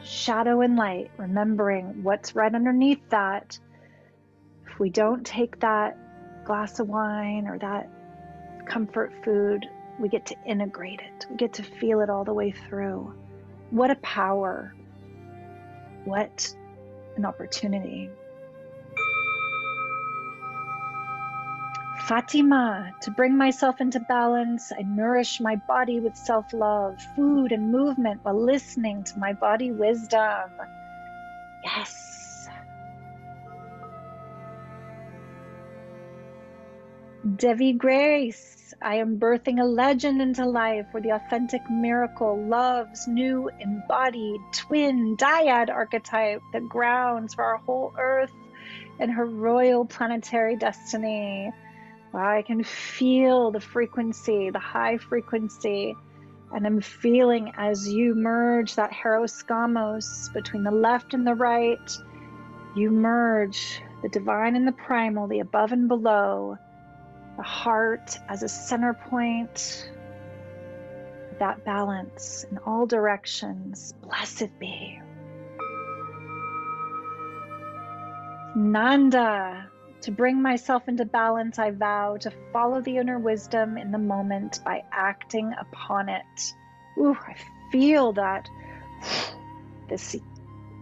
Shadow and light, remembering what's right underneath that. If we don't take that glass of wine or that comfort food, we get to integrate it. We get to feel it all the way through. What a power. What an opportunity. Fatima, to bring myself into balance, I nourish my body with self-love, food and movement while listening to my body wisdom. Yes. Devi Grace, I am birthing a legend into life where the authentic miracle loves new embodied twin dyad archetype that grounds for our whole earth and her royal planetary destiny. I can feel the frequency, the high frequency, and I'm feeling as you merge that heroskamos between the left and the right, you merge the divine and the primal, the above and below, the heart as a center point, that balance in all directions. Blessed be. Nanda, to bring myself into balance, I vow to follow the inner wisdom in the moment by acting upon it. Ooh, I feel that. This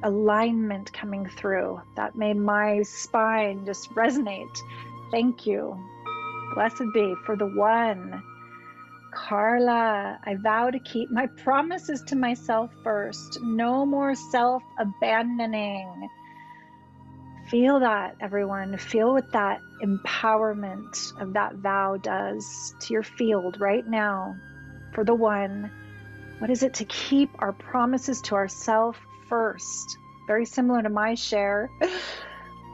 alignment coming through. That made my spine just resonate. Thank you. Blessed be for the one. Carla, I vow to keep my promises to myself first. No more self-abandoning. Feel that, everyone. Feel what that empowerment of that vow does to your field right now. For the one, what is it to keep our promises to ourselves first? Very similar to my share.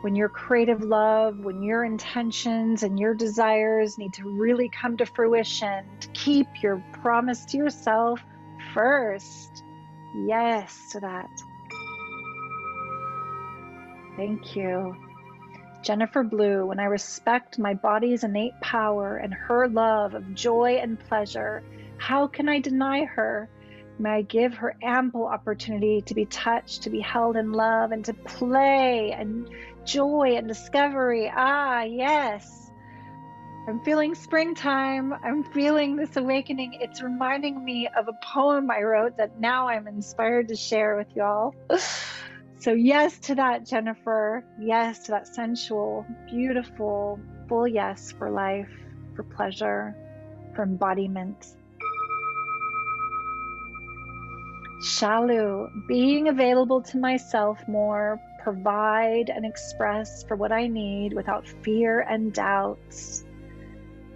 When your creative love, when your intentions and your desires need to really come to fruition, to keep your promise to yourself first. Yes to that. Thank you. Jennifer Blue, when I respect my body's innate power and her love of joy and pleasure, how can I deny her? May I give her ample opportunity to be touched, to be held in love, and to play and joy and discovery. Ah, yes. I'm feeling springtime. I'm feeling this awakening. It's reminding me of a poem I wrote that now I'm inspired to share with y'all. So yes to that, Jennifer. Yes to that sensual, beautiful, full yes for life, for pleasure, for embodiment. Shalu, being available to myself more, provide and express for what I need without fear and doubts.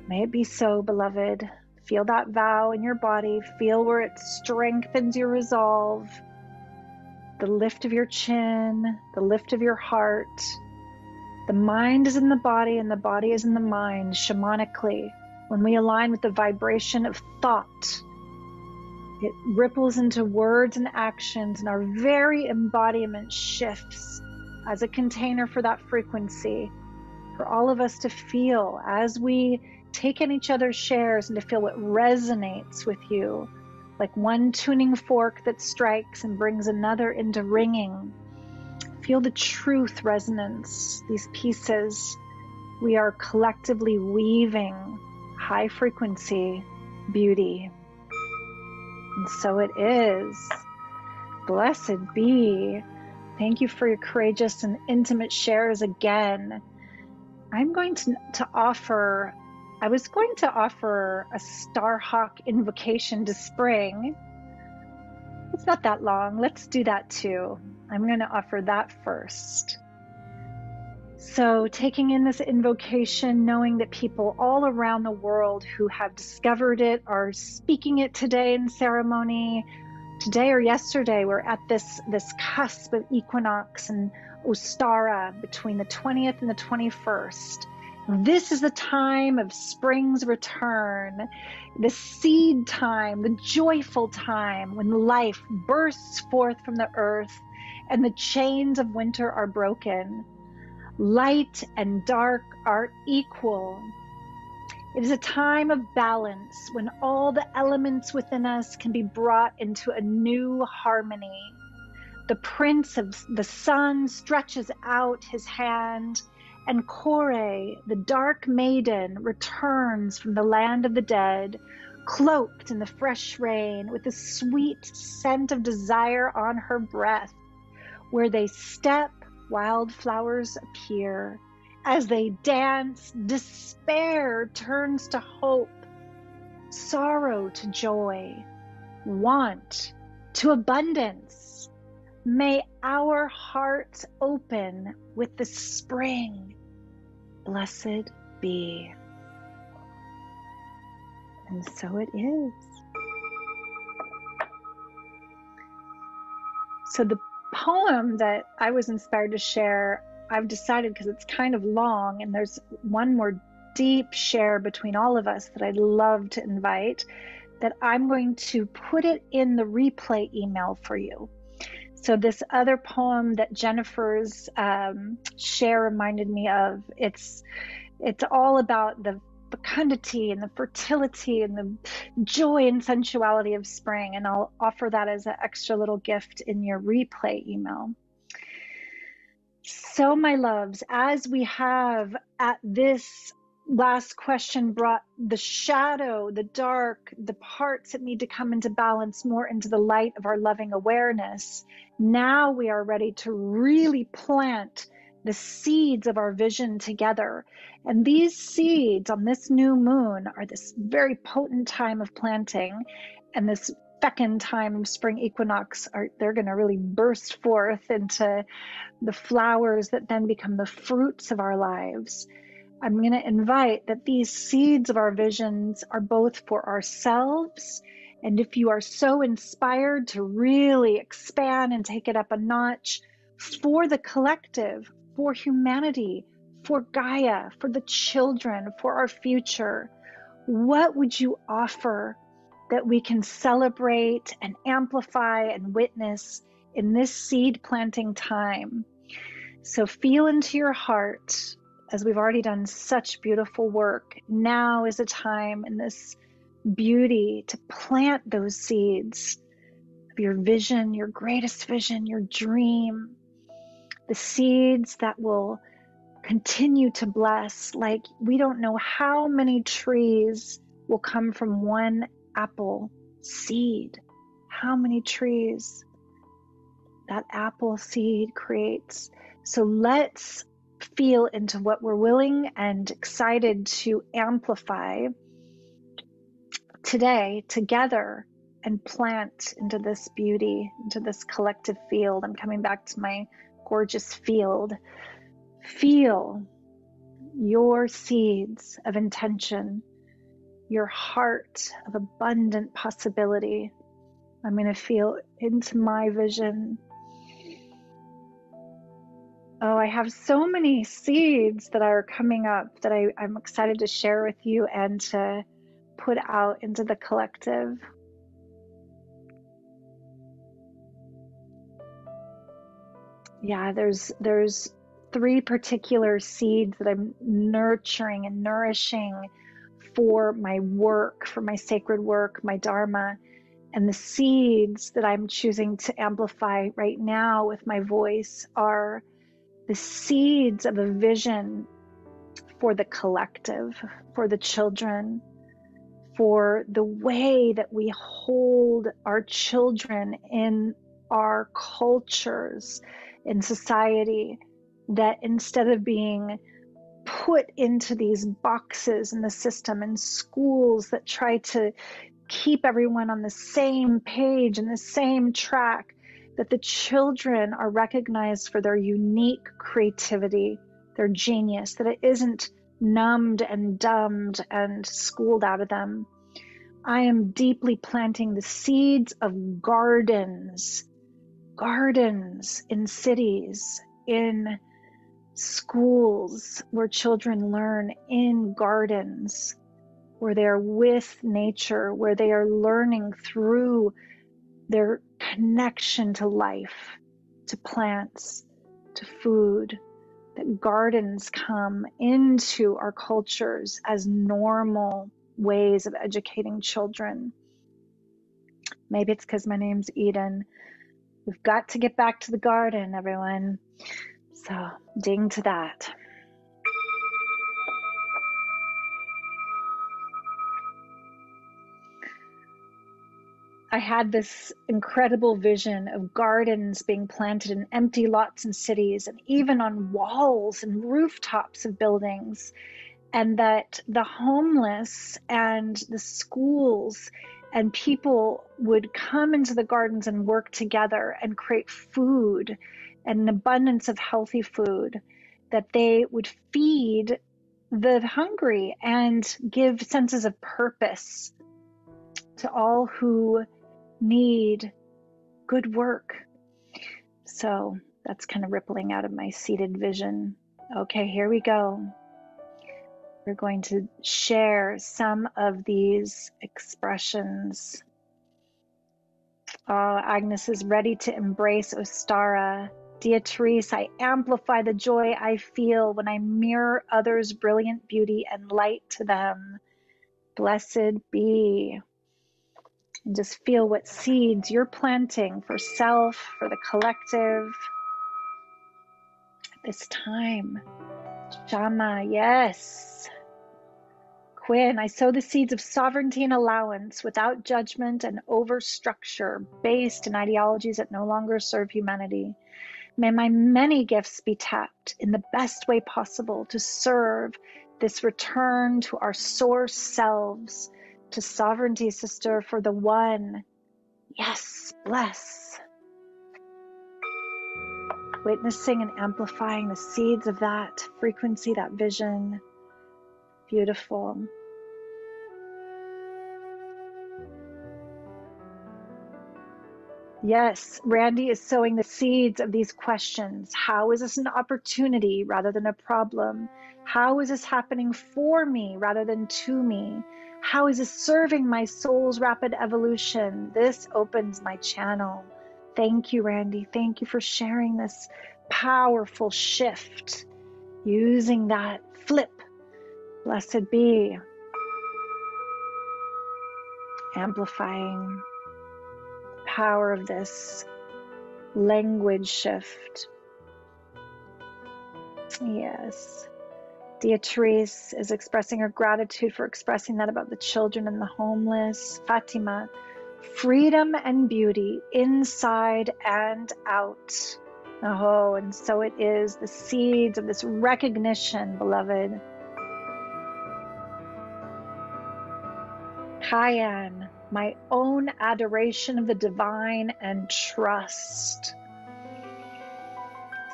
May it be so, beloved. Feel that vow in your body. Feel where it strengthens your resolve. The lift of your chin, the lift of your heart. The mind is in the body and the body is in the mind, shamanically. When we align with the vibration of thought, it ripples into words and actions, and our very embodiment shifts as a container for that frequency, for all of us to feel as we take in each other's shares and to feel what resonates with you, like one tuning fork that strikes and brings another into ringing. Feel the truth resonance, these pieces. We are collectively weaving high frequency beauty. And so it is. Blessed be. Thank you for your courageous and intimate shares again. I'm going to offer, I was going to offer a Starhawk invocation to spring. It's not that long. Let's do that too. I'm going to offer that first. So taking in this invocation, knowing that people all around the world who have discovered it are speaking it today in ceremony. Today or yesterday, we're at this cusp of Equinox and Ostara between the 20th and the 21st. This is the time of spring's return, the seed time, the joyful time when life bursts forth from the earth and the chains of winter are broken. Light and dark are equal. It is a time of balance when all the elements within us can be brought into a new harmony. The Prince of the Sun stretches out his hand, and Kore, the dark maiden, returns from the land of the dead, cloaked in the fresh rain with the sweet scent of desire on her breath. Where they step, wildflowers appear. As they dance, despair turns to hope, sorrow to joy, want to abundance. May our hearts open with the spring. Blessed be. And so it is. So the poem that I was inspired to share, I've decided, because it's kind of long and there's one more deep share between all of us that I'd love to invite, that I'm going to put it in the replay email for you. So this other poem that Jennifer's share reminded me of, it's all about the fecundity and the fertility and the joy and sensuality of spring, and I'll offer that as an extra little gift in your replay email. So my loves, as we have at this last question brought the shadow, the dark, the parts that need to come into balance more into the light of our loving awareness. Now we are ready to really plant the seeds of our vision together. And these seeds on this new moon are this very potent time of planting, and this second time of spring equinox they're going to really burst forth into the flowers that then become the fruits of our lives. I'm going to invite that these seeds of our visions are both for ourselves, and if you are so inspired to really expand and take it up a notch, for the collective, for humanity, for Gaia, for the children, for our future. What would you offer that we can celebrate and amplify and witness in this seed planting time? So feel into your heart, as we've already done such beautiful work. Now is a time in this beauty to plant those seeds of your vision, your greatest vision, your dream, the seeds that will continue to bless. Like, we don't know how many trees will come from one apple seed. How many trees that apple seed creates. So let's feel into what we're willing and excited to amplify today together and plant into this beauty, into this collective field. I'm coming back to my gorgeous field. Feel your seeds of intention, your heart of abundant possibility. I'm going to feel into my vision. Oh, I have so many seeds that are coming up that I'm excited to share with you and to put out into the collective. Yeah, there's 3 particular seeds that I'm nurturing and nourishing for my work, for my sacred work, my Dharma. And the seeds that I'm choosing to amplify right now with my voice are the seeds of a vision for the collective, for the children, for the way that we hold our children in our cultures, in society, that instead of being put into these boxes in the system, in schools that try to keep everyone on the same page and the same track, that the children are recognized for their unique creativity, their genius, that it isn't numbed and dumbed and schooled out of them. I am deeply planting the seeds of gardens in cities, in schools where children learn, in gardens where they are with nature, where they are learning through their connection to life, to plants, to food, that gardens come into our cultures as normal ways of educating children. Maybe it's because my name's Eden. We've got to get back to the garden, everyone. So ding to that. I had this incredible vision of gardens being planted in empty lots in cities and even on walls and rooftops of buildings, and that the homeless and the schools and people would come into the gardens and work together and create food and an abundance of healthy food, that they would feed the hungry and give senses of purpose to all who need good work. So that's kind of rippling out of my seated vision. Okay, here we go. We're going to share some of these expressions. Oh, Agnes is ready to embrace Ostara. Beatrice, I amplify the joy I feel when I mirror others' brilliant beauty and light to them. Blessed be. And just feel what seeds you're planting for self, for the collective. This time. Shama, yes. Quinn, I sow the seeds of sovereignty and allowance without judgment and overstructure based in ideologies that no longer serve humanity. May my many gifts be tapped in the best way possible to serve this return to our source selves, to sovereignty, sister, for the one. Yes, bless. Witnessing and amplifying the seeds of that frequency, that vision. Beautiful. Yes, Randy is sowing the seeds of these questions. How is this an opportunity rather than a problem? How is this happening for me rather than to me? How is this serving my soul's rapid evolution? This opens my channel. Thank you, Randy. Thank you for sharing this powerful shift, using that flip. Blessed be. Amplifying the power of this language shift. Yes. Beatrice is expressing her gratitude for expressing that about the children and the homeless. Fatima, freedom and beauty inside and out. Oh, and so it is, the seeds of this recognition, beloved. Kyan, my own adoration of the divine and trust.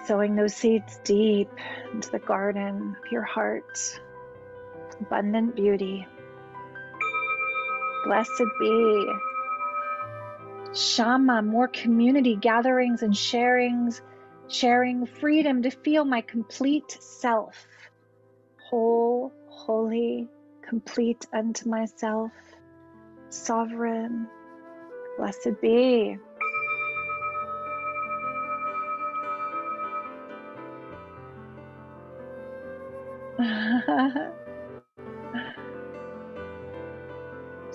Sowing those seeds deep into the garden of your heart. Abundant beauty. Blessed be. Shama, more community gatherings and sharings, sharing freedom to feel my complete self. Whole, holy, complete unto myself. Sovereign. Blessed be.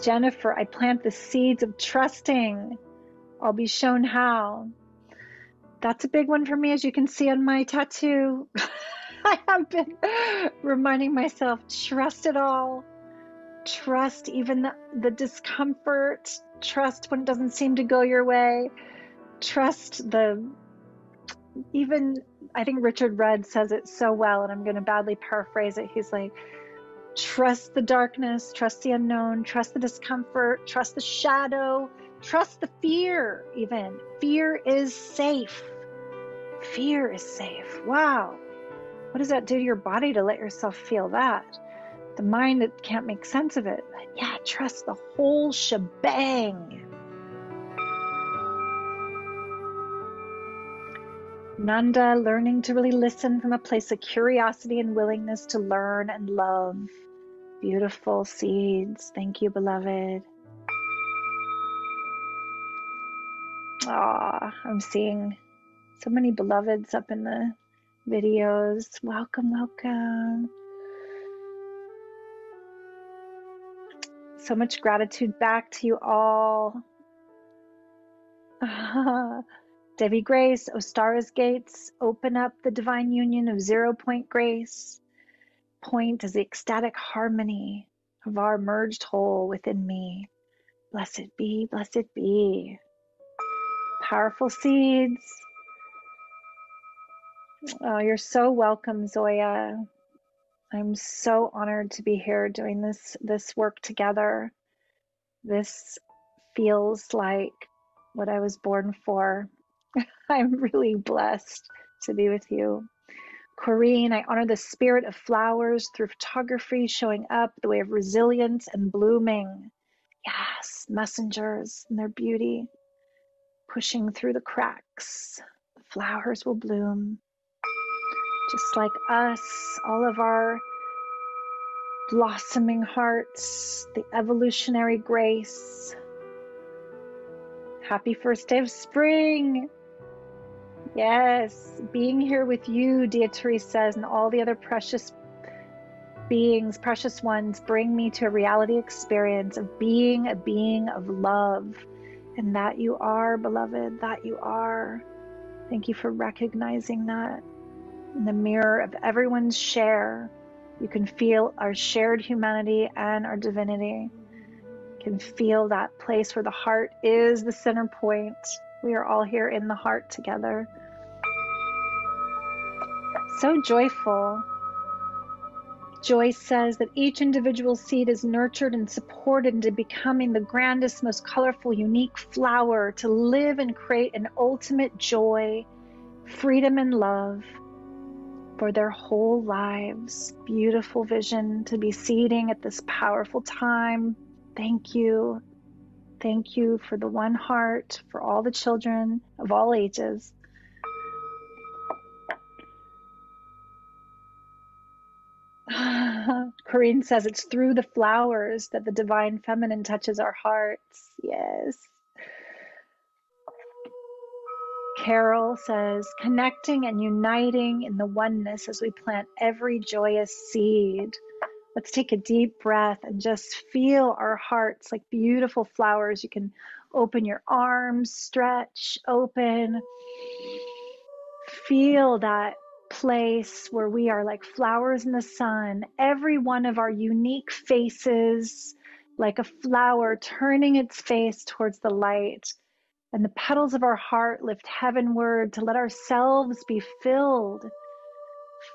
Jennifer, I plant the seeds of trusting. I'll be shown how. That's a big one for me, as you can see on my tattoo. I have been reminding myself, trust it all. Trust even the discomfort. Trust when it doesn't seem to go your way. Trust I think Richard Rudd says it so well, and I'm going to badly paraphrase it. He's like, trust the darkness, trust the unknown, trust the discomfort, trust the shadow, trust the fear even. Fear is safe. Fear is safe. Wow. What does that do to your body to let yourself feel that? The mind that can't make sense of it. Yeah, trust the whole shebang. Nanda, learning to really listen from a place of curiosity and willingness to learn and love. Beautiful seeds. Thank you, beloved. I'm seeing so many beloveds up in the videos. Welcome, welcome. So much gratitude back to you all. Devi Grace, Ostara's gates, open up the divine union of 0 point grace. Point is the ecstatic harmony of our merged whole within me. Blessed be, blessed be. Powerful seeds. Oh, you're so welcome, Zoya. I'm so honored to be here doing this work together. This feels like what I was born for. I'm really blessed to be with you. Corrine, I honor the spirit of flowers through photography, showing up the way of resilience and blooming. Yes, messengers and their beauty, pushing through the cracks. The flowers will bloom. Just like us, all of our blossoming hearts, the evolutionary grace. Happy first day of spring. Yes, being here with you, Beatrice says, and all the other precious beings, precious ones, bring me to a reality experience of being a being of love. And that you are, beloved, that you are. Thank you for recognizing that in the mirror of everyone's share. You can feel our shared humanity and our divinity. You can feel that place where the heart is the center point. We are all here in the heart together. So joyful. Joyce says that each individual seed is nurtured and supported into becoming the grandest, most colorful, unique flower to live and create an ultimate joy, freedom, and love for their whole lives. Beautiful vision to be seeding at this powerful time. Thank you. Thank you for the one heart, for all the children of all ages. Corinne says it's through the flowers that the divine feminine touches our hearts. Yes. Carol says, connecting and uniting in the oneness as we plant every joyous seed. Let's take a deep breath and just feel our hearts like beautiful flowers. You can open your arms, stretch, open. Feel that place where we are like flowers in the sun. Every one of our unique faces, like a flower turning its face towards the light. And the petals of our heart lift heavenward to let ourselves be filled.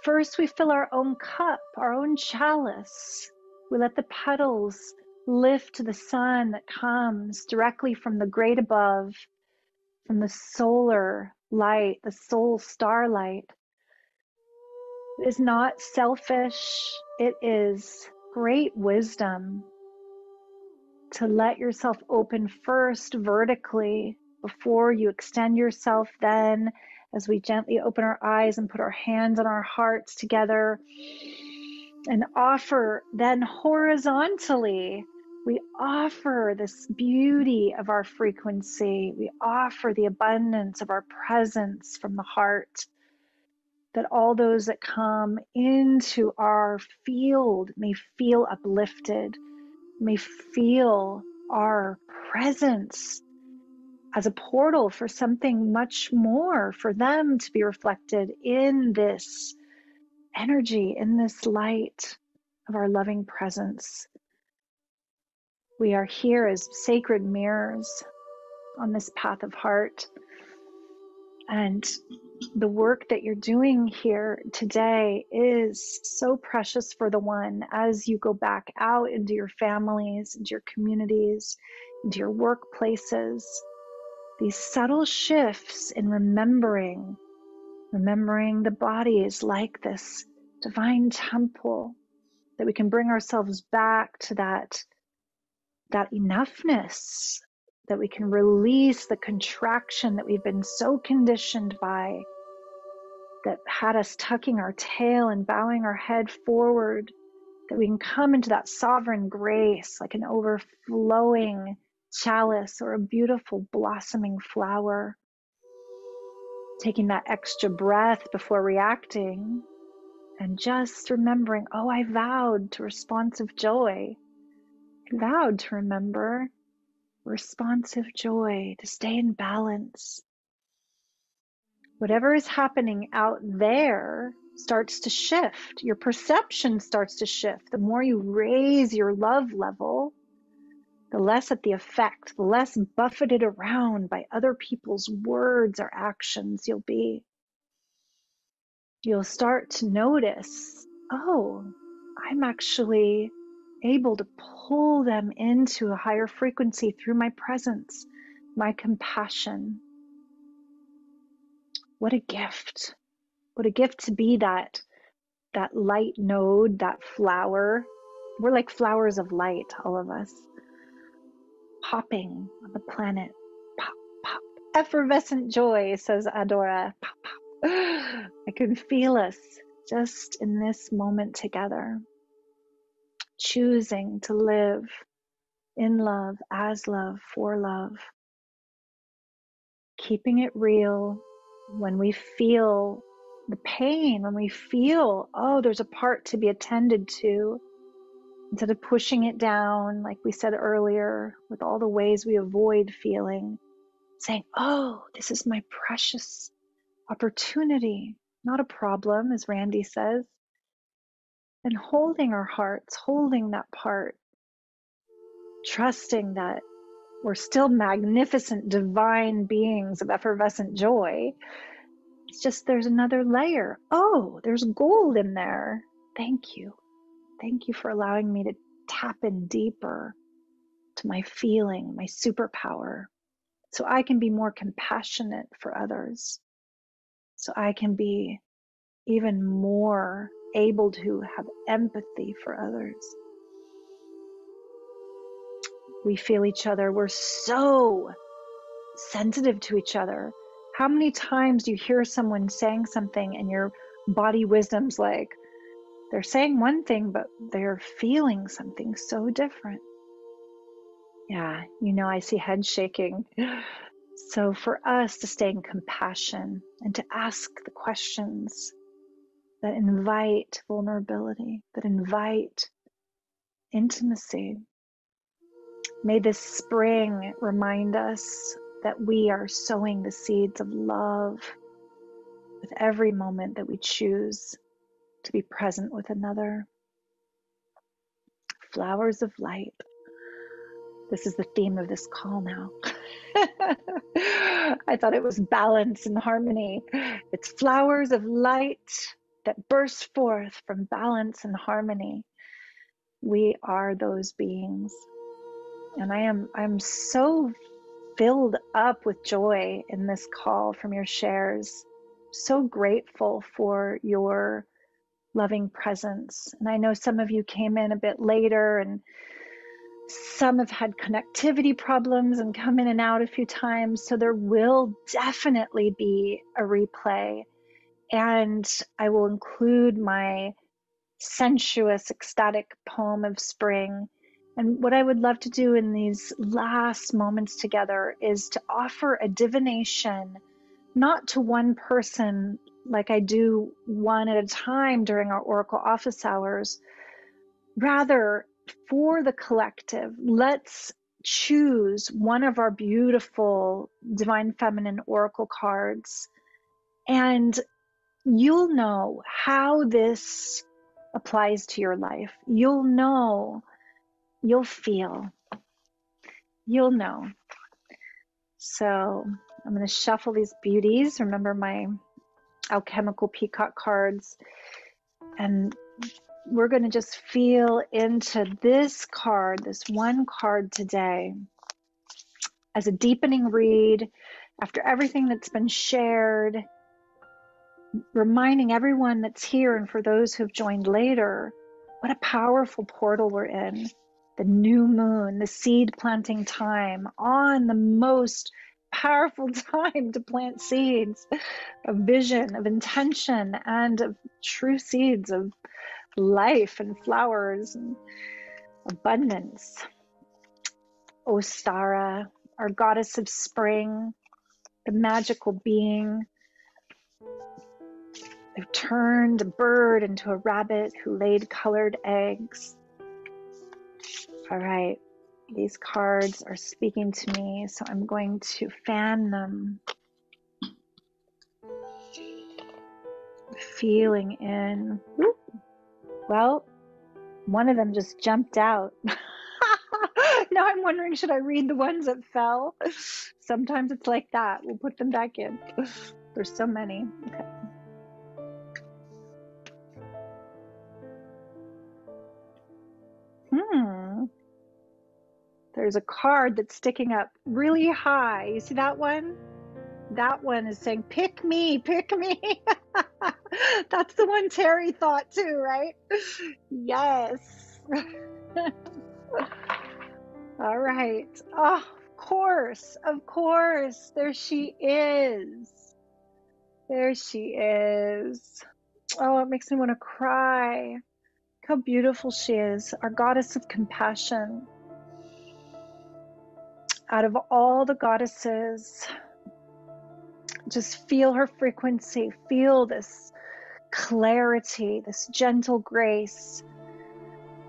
First, we fill our own cup, our own chalice. We let the petals lift to the sun that comes directly from the great above, from the solar light, the soul starlight. It is not selfish, it is great wisdom to let yourself open first vertically before you extend yourself. Then, as we gently open our eyes and put our hands on our hearts together and offer, then horizontally, we offer this beauty of our frequency. We offer the abundance of our presence from the heart, that all those that come into our field may feel uplifted, may feel our presence as a portal for something much more, for them to be reflected in this energy, in this light of our loving presence. We are here as sacred mirrors on this path of heart. And the work that you're doing here today is so precious for the one as you go back out into your families, into your communities, into your workplaces. These subtle shifts in remembering the body is like this divine temple, that we can bring ourselves back to that enoughness, that we can release the contraction that we've been so conditioned by, that had us tucking our tail and bowing our head forward, that we can come into that sovereign grace like an overflowing chalice or a beautiful blossoming flower. Taking that extra breath before reacting and just remembering, oh, I vowed to responsive joy. I vowed to remember responsive joy, to stay in balance. Whatever is happening out there starts to shift. Your perception starts to shift. The more you raise your love level, the less at the effect, the less buffeted around by other people's words or actions you'll be. You'll start to notice, oh, I'm actually able to pull them into a higher frequency through my presence, my compassion. What a gift. What a gift to be that light node, that flower. We're like flowers of light, all of us, popping on the planet. Pop, pop. Effervescent joy, says Amadora. Pop, pop. I can feel us just in this moment together, choosing to live in love, as love, for love, keeping it real. When we feel the pain, when we feel, oh, there's a part to be attended to, instead of pushing it down, like we said earlier, with all the ways we avoid feeling, saying, oh, this is my precious opportunity, not a problem, as Randy says. and holding our hearts, holding that part, trusting that we're still magnificent, divine beings of effervescent joy. It's just there's another layer. Oh, there's gold in there. Thank you. Thank you for allowing me to tap in deeper to my feeling, my superpower, so I can be more compassionate for others, so I can be even more able to have empathy for others. We feel each other. We're so sensitive to each other. How many times do you hear someone saying something and your body wisdom's like, they're saying one thing, but they're feeling something so different? Yeah, I see head shaking. So for us to stay in compassion and to ask the questions that invite vulnerability, that invite intimacy. May this spring remind us that we are sowing the seeds of love with every moment that we choose to be present with another. Flowers of light. This is the theme of this call now. I thought it was balance and harmony. It's flowers of light that burst forth from balance and harmony. We are those beings. And I'm so filled up with joy in this call from your shares. So grateful for your loving presence. And I know some of you came in a bit later, and some have had connectivity problems and come in and out a few times. So there will definitely be a replay. And I will include my sensuous, ecstatic poem of spring. And what I would love to do in these last moments together is to offer a divination, not to one person like I do one at a time during our Oracle office hours. Rather, for the collective, let's choose one of our beautiful Divine Feminine Oracle cards, and you'll know how this applies to your life. You'll know, you'll feel, you'll know. So I'm going to shuffle these beauties. Remember my alchemical peacock cards, and we're going to just feel into this card, this one card today, as a deepening read after everything that's been shared, reminding everyone that's here and for those who've joined later, what a powerful portal we're in. The new moon, the seed planting time, on the most powerful time to plant seeds of vision, of intention, and of true seeds of life and flowers and abundance. Ostara, our goddess of spring, the magical being who turned a bird into a rabbit, who laid colored eggs. All right, these cards are speaking to me, so I'm going to fan them. Feeling in. Whoop. Well, one of them just jumped out. Now I'm wondering, should I read the ones that fell? Sometimes it's like that. We'll put them back in. There's so many. Okay. There's a card that's sticking up really high. You see that one? That one is saying, pick me, pick me. That's the one Terry thought too, right? Yes. All right. Oh, of course. There she is. There she is. Oh, it makes me want to cry. Look how beautiful she is. Our goddess of compassion. Out of all the goddesses, just feel her frequency. Feel this clarity, this gentle grace.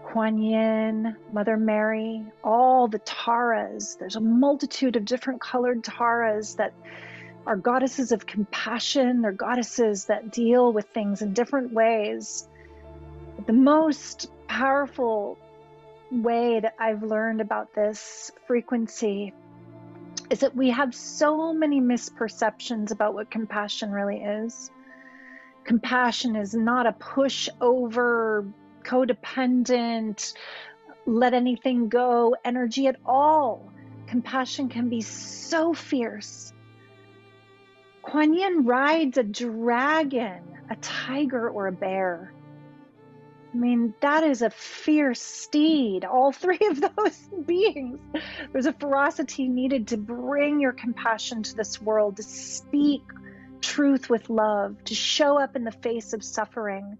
Kuan Yin, Mother Mary, all the Taras. There's a multitude of different colored Taras that are goddesses of compassion. They're goddesses that deal with things in different ways. The most powerful way that I've learned about this frequency is that we have so many misperceptions about what compassion really is. Compassion is not a pushover, codependent, let anything go energy at all. Compassion can be so fierce. Kuan Yin rides a dragon, a tiger, or a bear. I mean, that is a fierce steed, all three of those beings. There's a ferocity needed to bring your compassion to this world, to speak truth with love, to show up in the face of suffering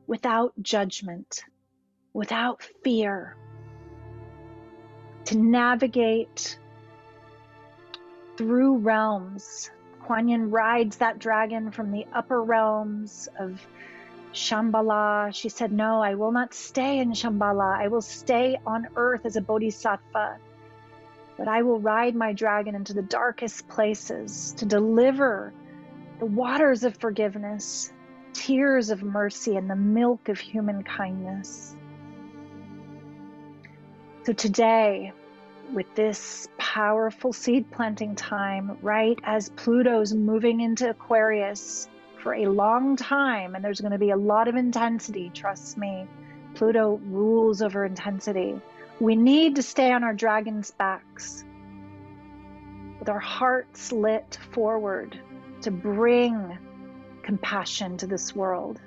without judgment, without fear, to navigate through realms. Kuan Yin rides that dragon from the upper realms of Shambhala. She said, no, I will not stay in Shambhala. I will stay on earth as a bodhisattva. But I will ride my dragon into the darkest places to deliver the waters of forgiveness, tears of mercy, and the milk of human kindness. So today, with this powerful seed planting time, right as Pluto's moving into Aquarius for a long time, and there's going to be a lot of intensity, trust me. Pluto rules over intensity. We need to stay on our dragon's backs with our hearts lit forward to bring compassion to this world.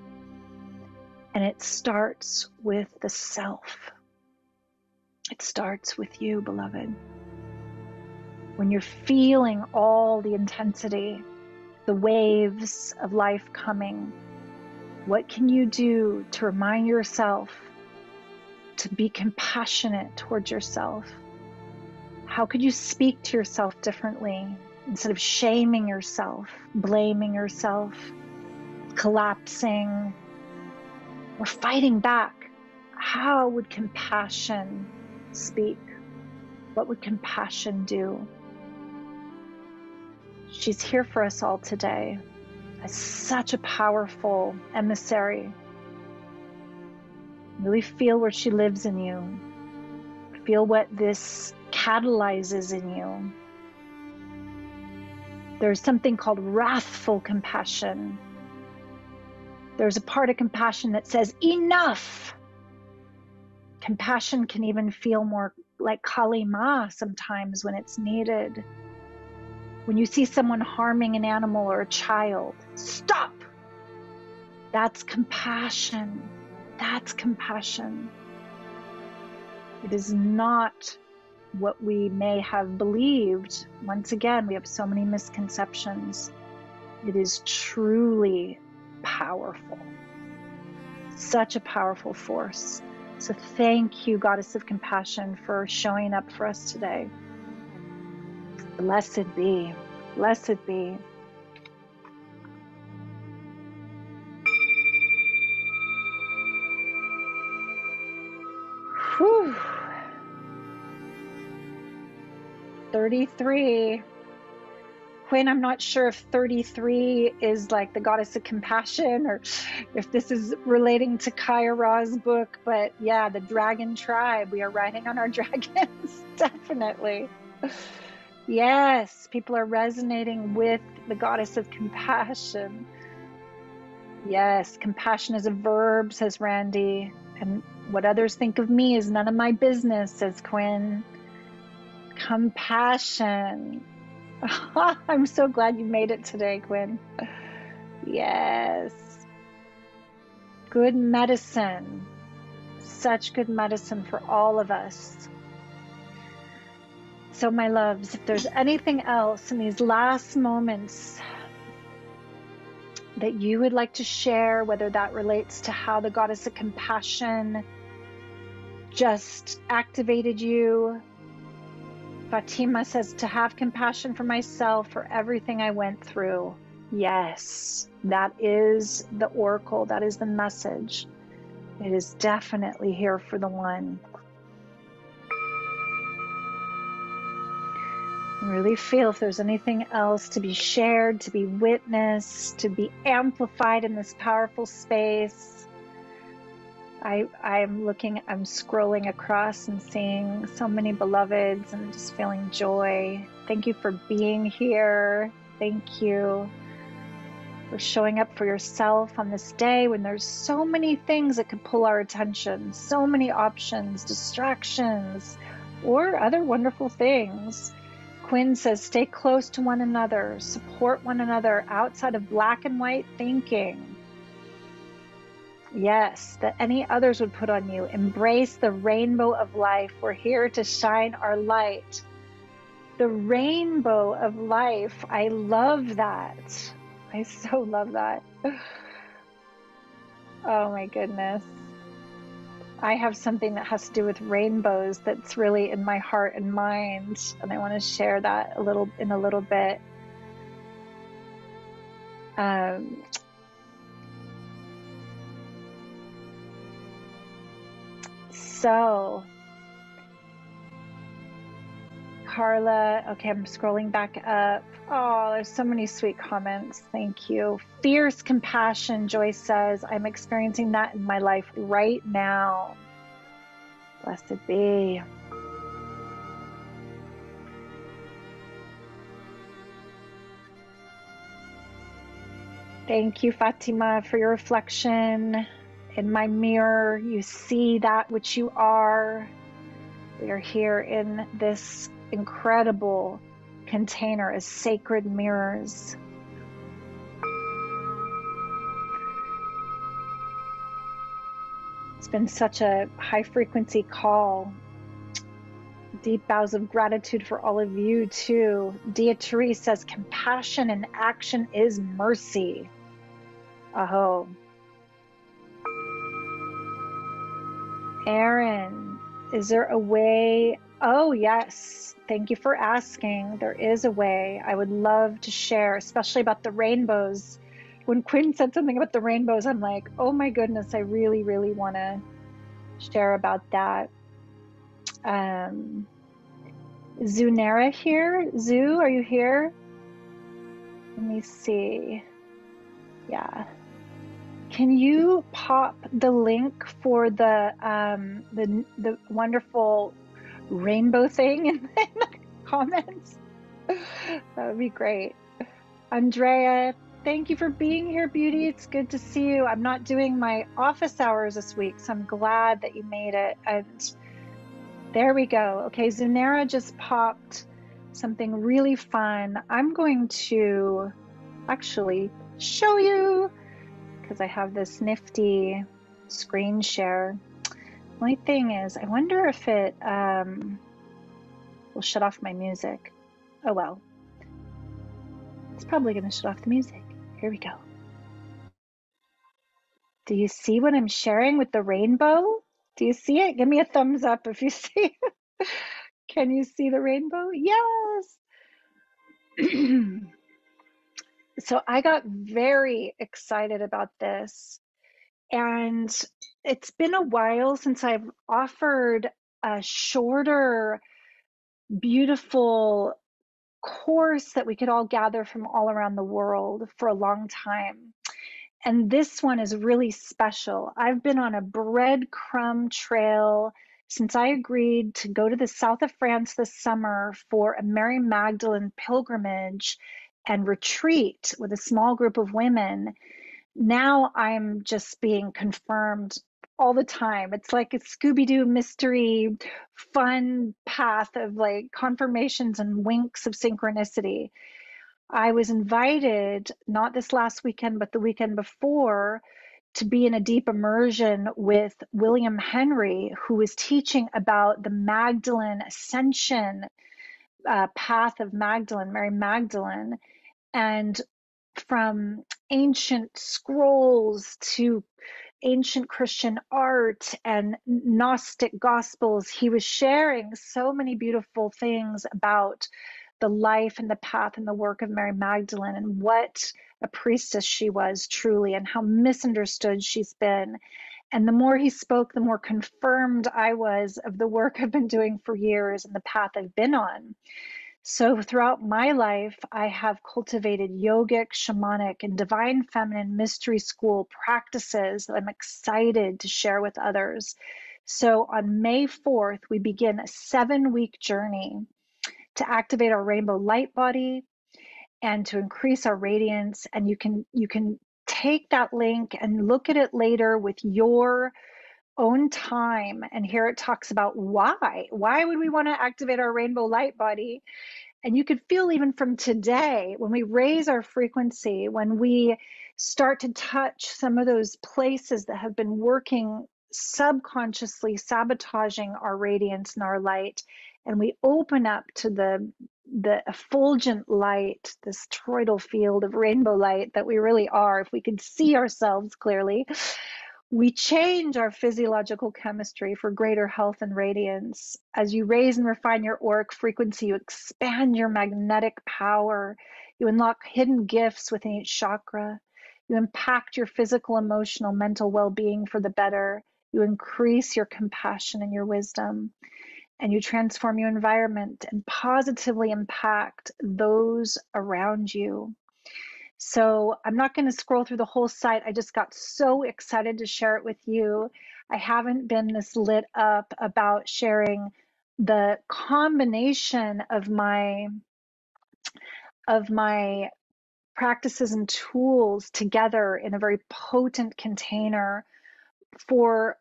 And it starts with the self. It starts with you, beloved. When you're feeling all the intensity, the waves of life coming, what can you do to remind yourself to be compassionate towards yourself? How could you speak to yourself differently instead of shaming yourself, blaming yourself, collapsing, or fighting back? How would compassion speak? What would compassion do? She's here for us all today as such a powerful emissary. Really feel where she lives in you. Feel what this catalyzes in you. There's something called wrathful compassion. There's a part of compassion that says, enough. Compassion can even feel more like Kali Ma sometimes when it's needed. When you see someone harming an animal or a child, stop. That's compassion. That's compassion. It is not what we may have believed. Once again, we have so many misconceptions. It is truly powerful. Such a powerful force. So thank you, Goddess of Compassion, for showing up for us today. Blessed be. Blessed be. Whew. 33. Quinn, I'm not sure if 33 is like the Goddess of Compassion or if this is relating to Kaya Ra's book, but yeah, the dragon tribe. We are riding on our dragons, definitely. Yes, people are resonating with the Goddess of Compassion. Yes, compassion is a verb, says Randy, and what others think of me is none of my business, says Quinn. Compassion. I'm so glad you made it today, Quinn. Yes. Good medicine. Such good medicine for all of us. So, my loves, if there's anything else in these last moments that you would like to share, whether that relates to how the Goddess of Compassion just activated you. Fatima says, to have compassion for myself for everything I went through. Yes, that is the oracle. That is the message. It is definitely here for the one. Really feel if there's anything else to be shared, to be witnessed, to be amplified in this powerful space. I'm scrolling across and seeing so many beloveds and just feeling joy. Thank you for being here. Thank you for showing up for yourself on this day when there's so many things that could pull our attention, so many options, distractions, or other wonderful things. Quinn says, stay close to one another, support one another outside of black and white thinking. Yes, that any others would put on you. Embrace the rainbow of life. We're here to shine our light. The rainbow of life. I love that. I so love that. Oh my goodness. I have something that has to do with rainbows that's really in my heart and mind, and I want to share that in a little bit. So, Carla, okay, I'm scrolling back up. Oh, there's so many sweet comments. Thank you. Fierce compassion, Joyce says, I'm experiencing that in my life right now. Blessed be. Thank you, Fatima, for your reflection. In my mirror, you see that which you are. We are here in this incredible container as sacred mirrors. It's been such a high frequency call. Deep bows of gratitude for all of you too. Dia Therese says, compassion in action is mercy. Aho. Aaron, is there a way? Oh, yes. Thank you for asking. There is a way. I would love to share, especially about the rainbows. When Quinn said something about the rainbows, I'm like, oh my goodness, I really, really want to share about that. Zunera here? Zoo, are you here? Let me see. Yeah. Can you pop the link for the wonderful rainbow thing in the comments? That would be great. Andrea, thank you for being here, beauty. It's good to see you. I'm not doing my office hours this week, so I'm glad that you made it. And there we go. Okay, Zunera just popped something really fun. I'm going to actually show you because I have this nifty screen share. My thing is, I wonder if it will shut off my music. Oh well. It's probably going to shut off the music. Here we go. Do you see what I'm sharing with the rainbow? Do you see it? Give me a thumbs up if you see it. Can you see the rainbow? Yes. So I got very excited about this. And it's been a while since I've offered a shorter, beautiful course that we could all gather from all around the world for a long time. And this one is really special. I've been on a breadcrumb trail since I agreed to go to the south of France this summer for a Mary Magdalene pilgrimage and retreat with a small group of women. Now I'm just being confirmed all the time. It's like a Scooby-Doo mystery, fun path of like confirmations and winks of synchronicity. I was invited, not this last weekend, but the weekend before, to be in a deep immersion with William Henry, who was teaching about the Magdalene Ascension path of Magdalene, Mary Magdalene. And from ancient scrolls to ancient Christian art and Gnostic gospels, he was sharing so many beautiful things about the life and the path and the work of Mary Magdalene and what a priestess she was truly and how misunderstood she's been. And the more he spoke, the more confirmed I was of the work I've been doing for years and the path I've been on. So throughout my life, I have cultivated yogic, shamanic, and divine feminine mystery school practices that I'm excited to share with others. So on May 4th, we begin a 7-week journey to activate our rainbow light body and to increase our radiance. And you can take that link and look at it later with your own time. And here it talks about why would we want to activate our rainbow light body. And you could feel even from today, when we raise our frequency, when we start to touch some of those places that have been working subconsciously sabotaging our radiance and our light, and we open up to the effulgent light, this toroidal field of rainbow light that we really are, if we could see ourselves clearly, we change our physiological chemistry for greater health and radiance. As you raise and refine your auric frequency, you expand your magnetic power. You unlock hidden gifts within each chakra. You impact your physical, emotional, mental well-being for the better. You increase your compassion and your wisdom. And you transform your environment and positively impact those around you. So I'm not going to scroll through the whole site. I just got so excited to share it with you. I haven't been this lit up about sharing the combination of my practices and tools together in a very potent container for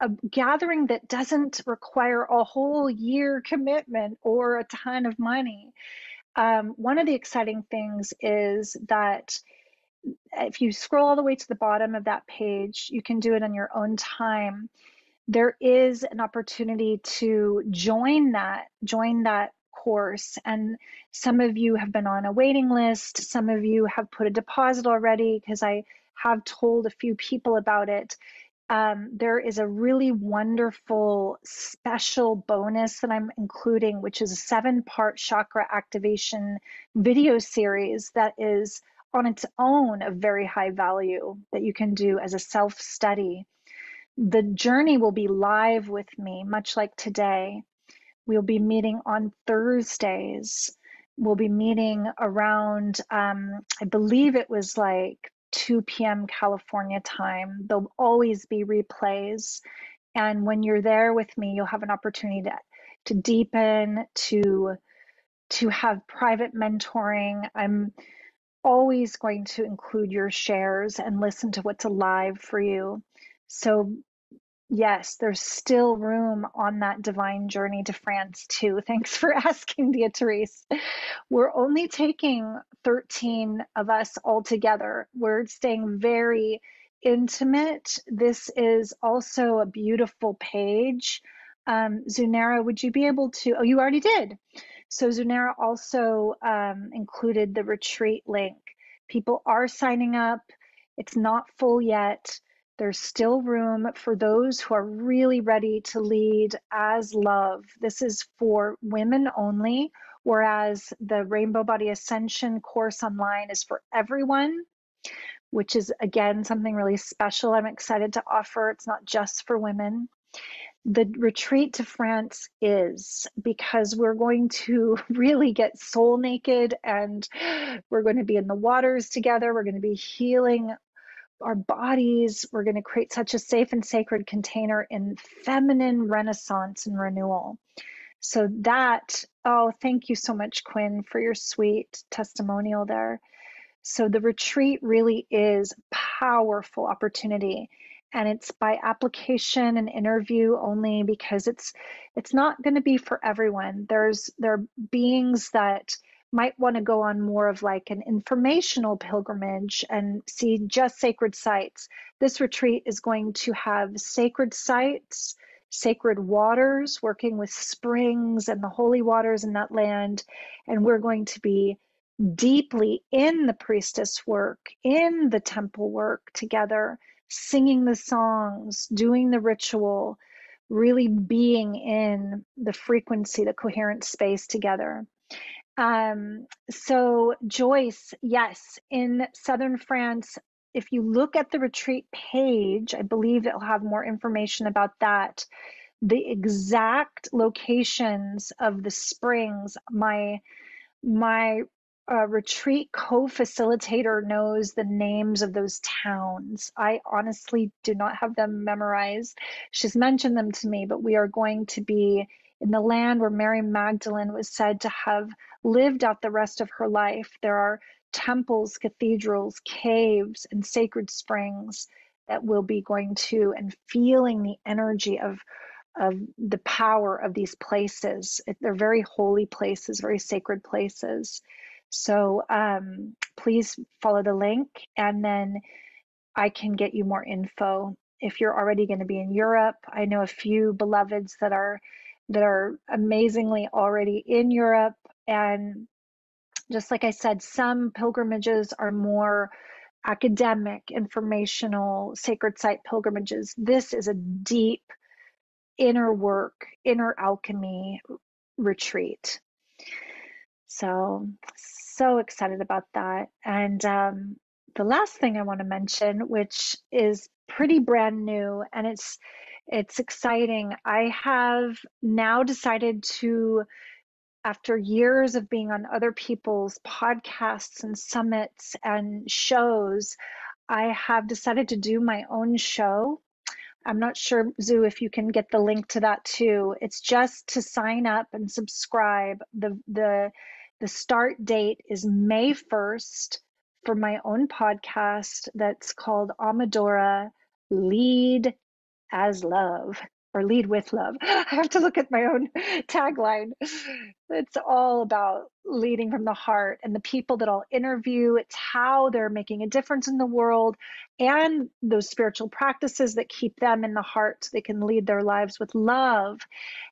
a gathering that doesn't require a whole year commitment or a ton of money. One of the exciting things is that if you scroll all the way to the bottom of that page, you can do it on your own time. There is an opportunity to join that course. And some of you have been on a waiting list. Some of you have put a deposit already because I have told a few people about it. There is a really wonderful special bonus that I'm including, which is a 7-part chakra activation video series that is on its own of very high value that you can do as a self-study. The journey will be live with me, much like today. We'll be meeting on Thursdays. We'll be meeting around, I believe it was like 2 p.m. California time. There'll always be replays. And when you're there with me, you'll have an opportunity to deepen, to have private mentoring. I'm always going to include your shares and listen to what's alive for you. So yes, there's still room on that divine journey to France too. Thanks for asking, Beatrice. We're only taking 13 of us all together. We're staying very intimate. This is also a beautiful page. Zunera, would you be able to? Oh, you already did. So Zunera also included the retreat link. People are signing up. It's not full yet. There's still room for those who are really ready to lead as love. This is for women only, whereas the Rainbow Body Ascension course online is for everyone, which is, again, something really special I'm excited to offer. It's not just for women. The retreat to France is because we're going to really get soul naked and we're going to be in the waters together. We're going to be healing our bodies. We're going to create such a safe and sacred container in feminine renaissance and renewal. So that, oh, thank you so much, Quinn, for your sweet testimonial there. So the retreat really is powerful opportunity, and it's by application and interview only because it's not going to be for everyone. There are beings that might want to go on more of like an informational pilgrimage and see just sacred sites. This retreat is going to have sacred sites, sacred waters, working with springs and the holy waters in that land, and we're going to be deeply in the priestess work, in the temple work together, singing the songs, doing the ritual, really being in the frequency, the coherent space together. So Joyce, yes, in southern France, if you look at the retreat page, I believe it'll have more information about that. the exact locations of the springs. My retreat co-facilitator knows the names of those towns. I honestly do not have them memorized. She's mentioned them to me, but we are going to be in the land where Mary Magdalene was said to have lived out the rest of her life. There are temples, cathedrals, caves, and sacred springs that we'll be going to and feeling the energy of the power of these places. They're very holy places, very sacred places. So please follow the link, and then I can get you more info. If you're already going to be in Europe, I know a few beloveds that are amazingly already in Europe. And just like I said, some pilgrimages are more academic, informational, sacred site pilgrimages. This is a deep inner work, inner alchemy retreat. So excited about that. And the last thing I want to mention, which is pretty brand new, and it's exciting. I have now decided to, after years of being on other people's podcasts and summits and shows, I have decided to do my own show. I'm not sure, Zoo, if you can get the link to that too. It's just to sign up and subscribe. The start date is May 1st for my own podcast that's called Amadora Lead as Love, or Lead with Love. I have to look at my own tagline. It's all about leading from the heart, and the people that I'll interview, it's how they're making a difference in the world and those spiritual practices that keep them in the heart so they can lead their lives with love.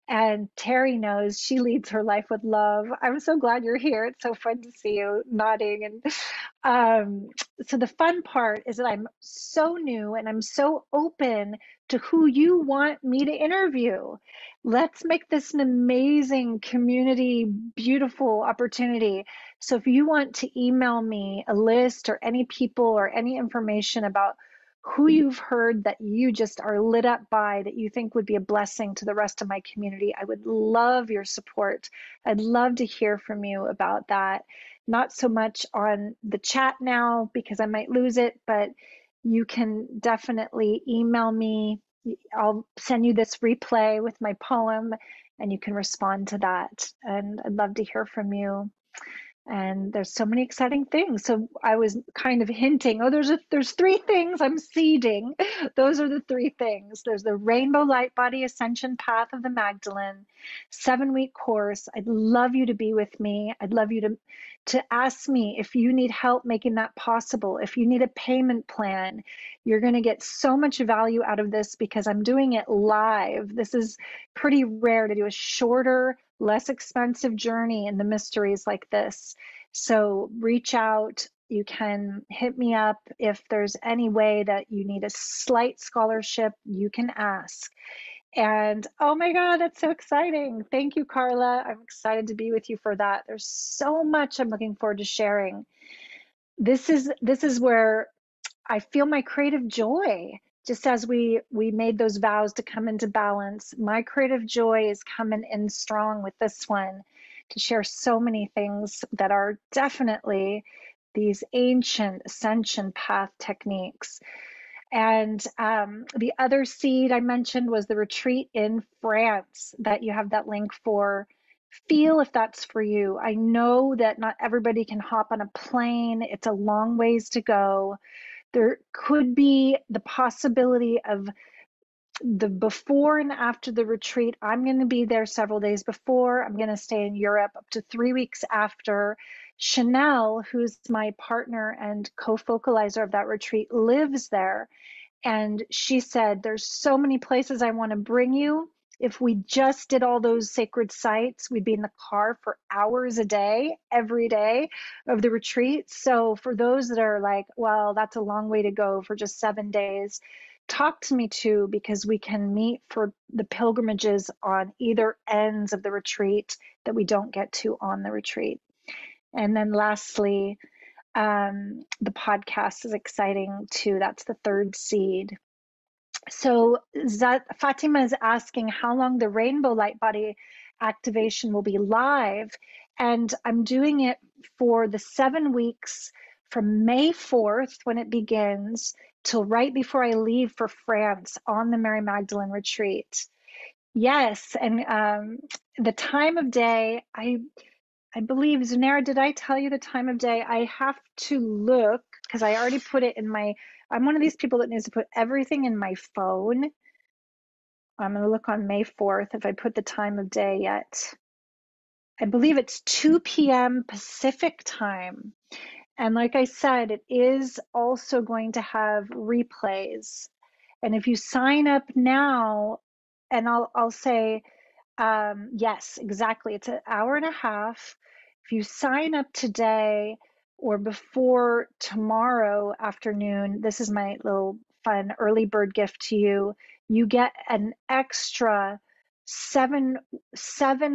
And Terry knows she leads her life with love. I'm so glad you're here. It's so fun to see you nodding. And so the fun part is that I'm so new and I'm so open to who you want me to interview. Let's make this an amazing community, beautiful opportunity. So if you want to email me a list or any people or any information about who you've heard that you just are lit up by, that you think would be a blessing to the rest of my community, I would love your support. I'd love to hear from you about that. Not so much on the chat now because I might lose it, but you can definitely email me. I'll send you this replay with my poem and you can respond to that. And I'd love to hear from you. And there's so many exciting things. So I was kind of hinting, oh, there's three things I'm seeding. Those are the three things. There's the Rainbow Light Body Ascension Path of the Magdalene 7-week course. I'd love you to be with me. I'd love you to ask me if you need help making that possible. If you need a payment plan, you're going to get so much value out of this because I'm doing it live. This is pretty rare to do a shorter, less expensive journey in the mysteries like this. So reach out. You can hit me up if there's any way that you need a slight scholarship, you can ask. And oh my God, that's so exciting. Thank you, Carla. I'm excited to be with you for that. There's so much I'm looking forward to sharing. This is where I feel my creative joy. Just as we made those vows to come into balance, my creative joy is coming in strong with this one to share so many things that are definitely these ancient ascension path techniques. And the other seed I mentioned was the retreat in France that you have that link for. Feel if that's for you. I know that not everybody can hop on a plane. It's a long ways to go. There could be the possibility of the before and after the retreat. I'm going to be there several days before. I'm going to stay in Europe up to 3 weeks after. Chanel, who's my partner and co-focalizer of that retreat, lives there. And she said, there's so many places I want to bring you. If we just did all those sacred sites, we'd be in the car for hours a day, every day of the retreat. So for those that are like, well, that's a long way to go for just 7 days, talk to me too, because we can meet for the pilgrimages on either ends of the retreat that we don't get to on the retreat. And then lastly, the podcast is exciting too. That's the third seed. So Fatima is asking how long the rainbow light body activation will be live. And I'm doing it for the 7 weeks from May 4th when it begins till right before I leave for France on the Mary Magdalene retreat. Yes, and the time of day, I believe, Zanera, did I tell you the time of day? I have to look because I already put it in my, I'm one of these people that needs to put everything in my phone. I'm going to look on May 4th if I put the time of day yet. I believe it's 2 p.m. Pacific time. And like I said, it is also going to have replays. And if you sign up now, and I'll say, yes, exactly. It's an hour and a half. If you sign up today or before tomorrow afternoon, this is my little fun early bird gift to you. You get an extra seven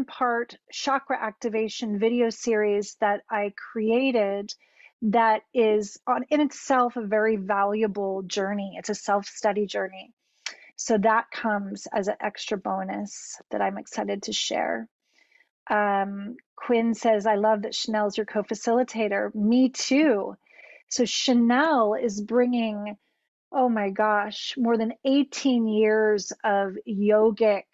part chakra activation video series that I created that is in itself a very valuable journey. It's a self-study journey. So that comes as an extra bonus that I'm excited to share. Quinn says, I love that Chanel's your co-facilitator. Me too. So Chanel is bringing, oh my gosh, more than 18 years of yogic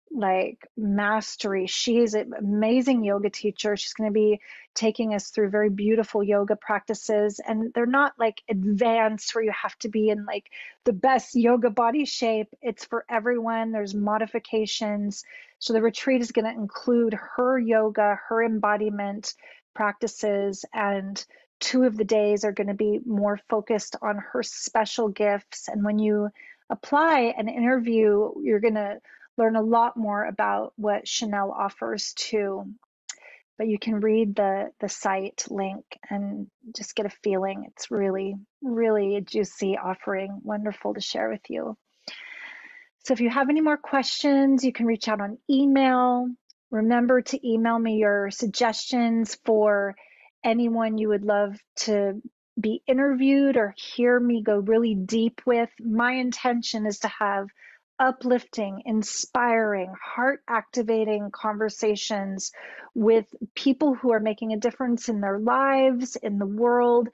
like mastery. She is an amazing yoga teacher. She's going to be taking us through very beautiful yoga practices. And they're not like advanced where you have to be in like the best yoga body shape. It's for everyone. There's modifications. So the retreat is going to include her yoga, her embodiment practices, and 2 of the days are going to be more focused on her special gifts. And when you apply an interview, you're going to learn a lot more about what Chanel offers too. But you can read the site link and just get a feeling. It's really, really a juicy offering. Wonderful to share with you. So if you have any more questions, you can reach out on email. Remember to email me your suggestions for anyone you would love to be interviewed or hear me go really deep with. My intention is to have uplifting, inspiring, heart activating conversations with people who are making a difference in their lives, in the world,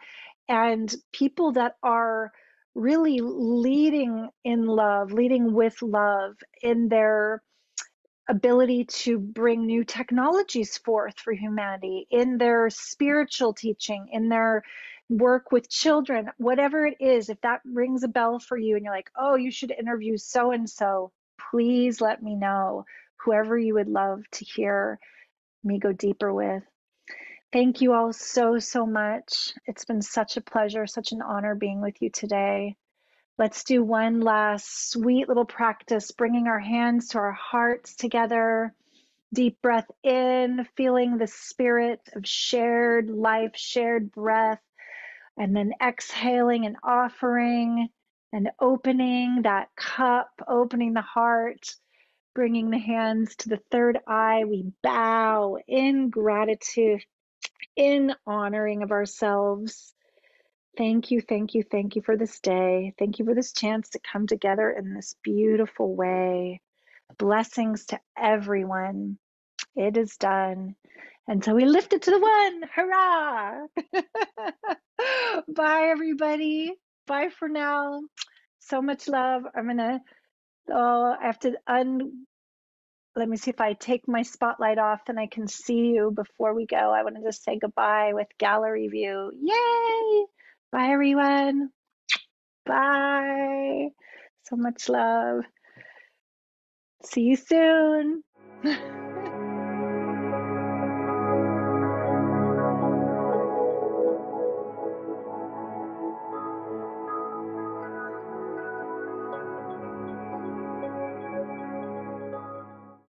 and people that are really leading in love, leading with love in their ability to bring new technologies forth for humanity, in their spiritual teaching, in their work with children, whatever it is. If that rings a bell for you and you're like, oh, you should interview so and so, please let me know. Whoever you would love to hear me go deeper with. Thank you all so, so much. It's been such a pleasure, such an honor being with you today. Let's do one last sweet little practice, bringing our hands to our hearts together. Deep breath in, feeling the spirit of shared life, shared breath, and then exhaling and offering and opening that cup, opening the heart, bringing the hands to the third eye. We bow in gratitude, in honoring of ourselves. Thank you, thank you, thank you for this day. Thank you for this chance to come together in this beautiful way. Blessings to everyone. It is done. And so we lift it to the one. Hurrah! Bye, everybody. Bye for now. So much love. I have to let me see if I take my spotlight off, then I can see you before we go. I want to just say goodbye with gallery view. Yay! Bye, everyone. Bye. So much love. See you soon.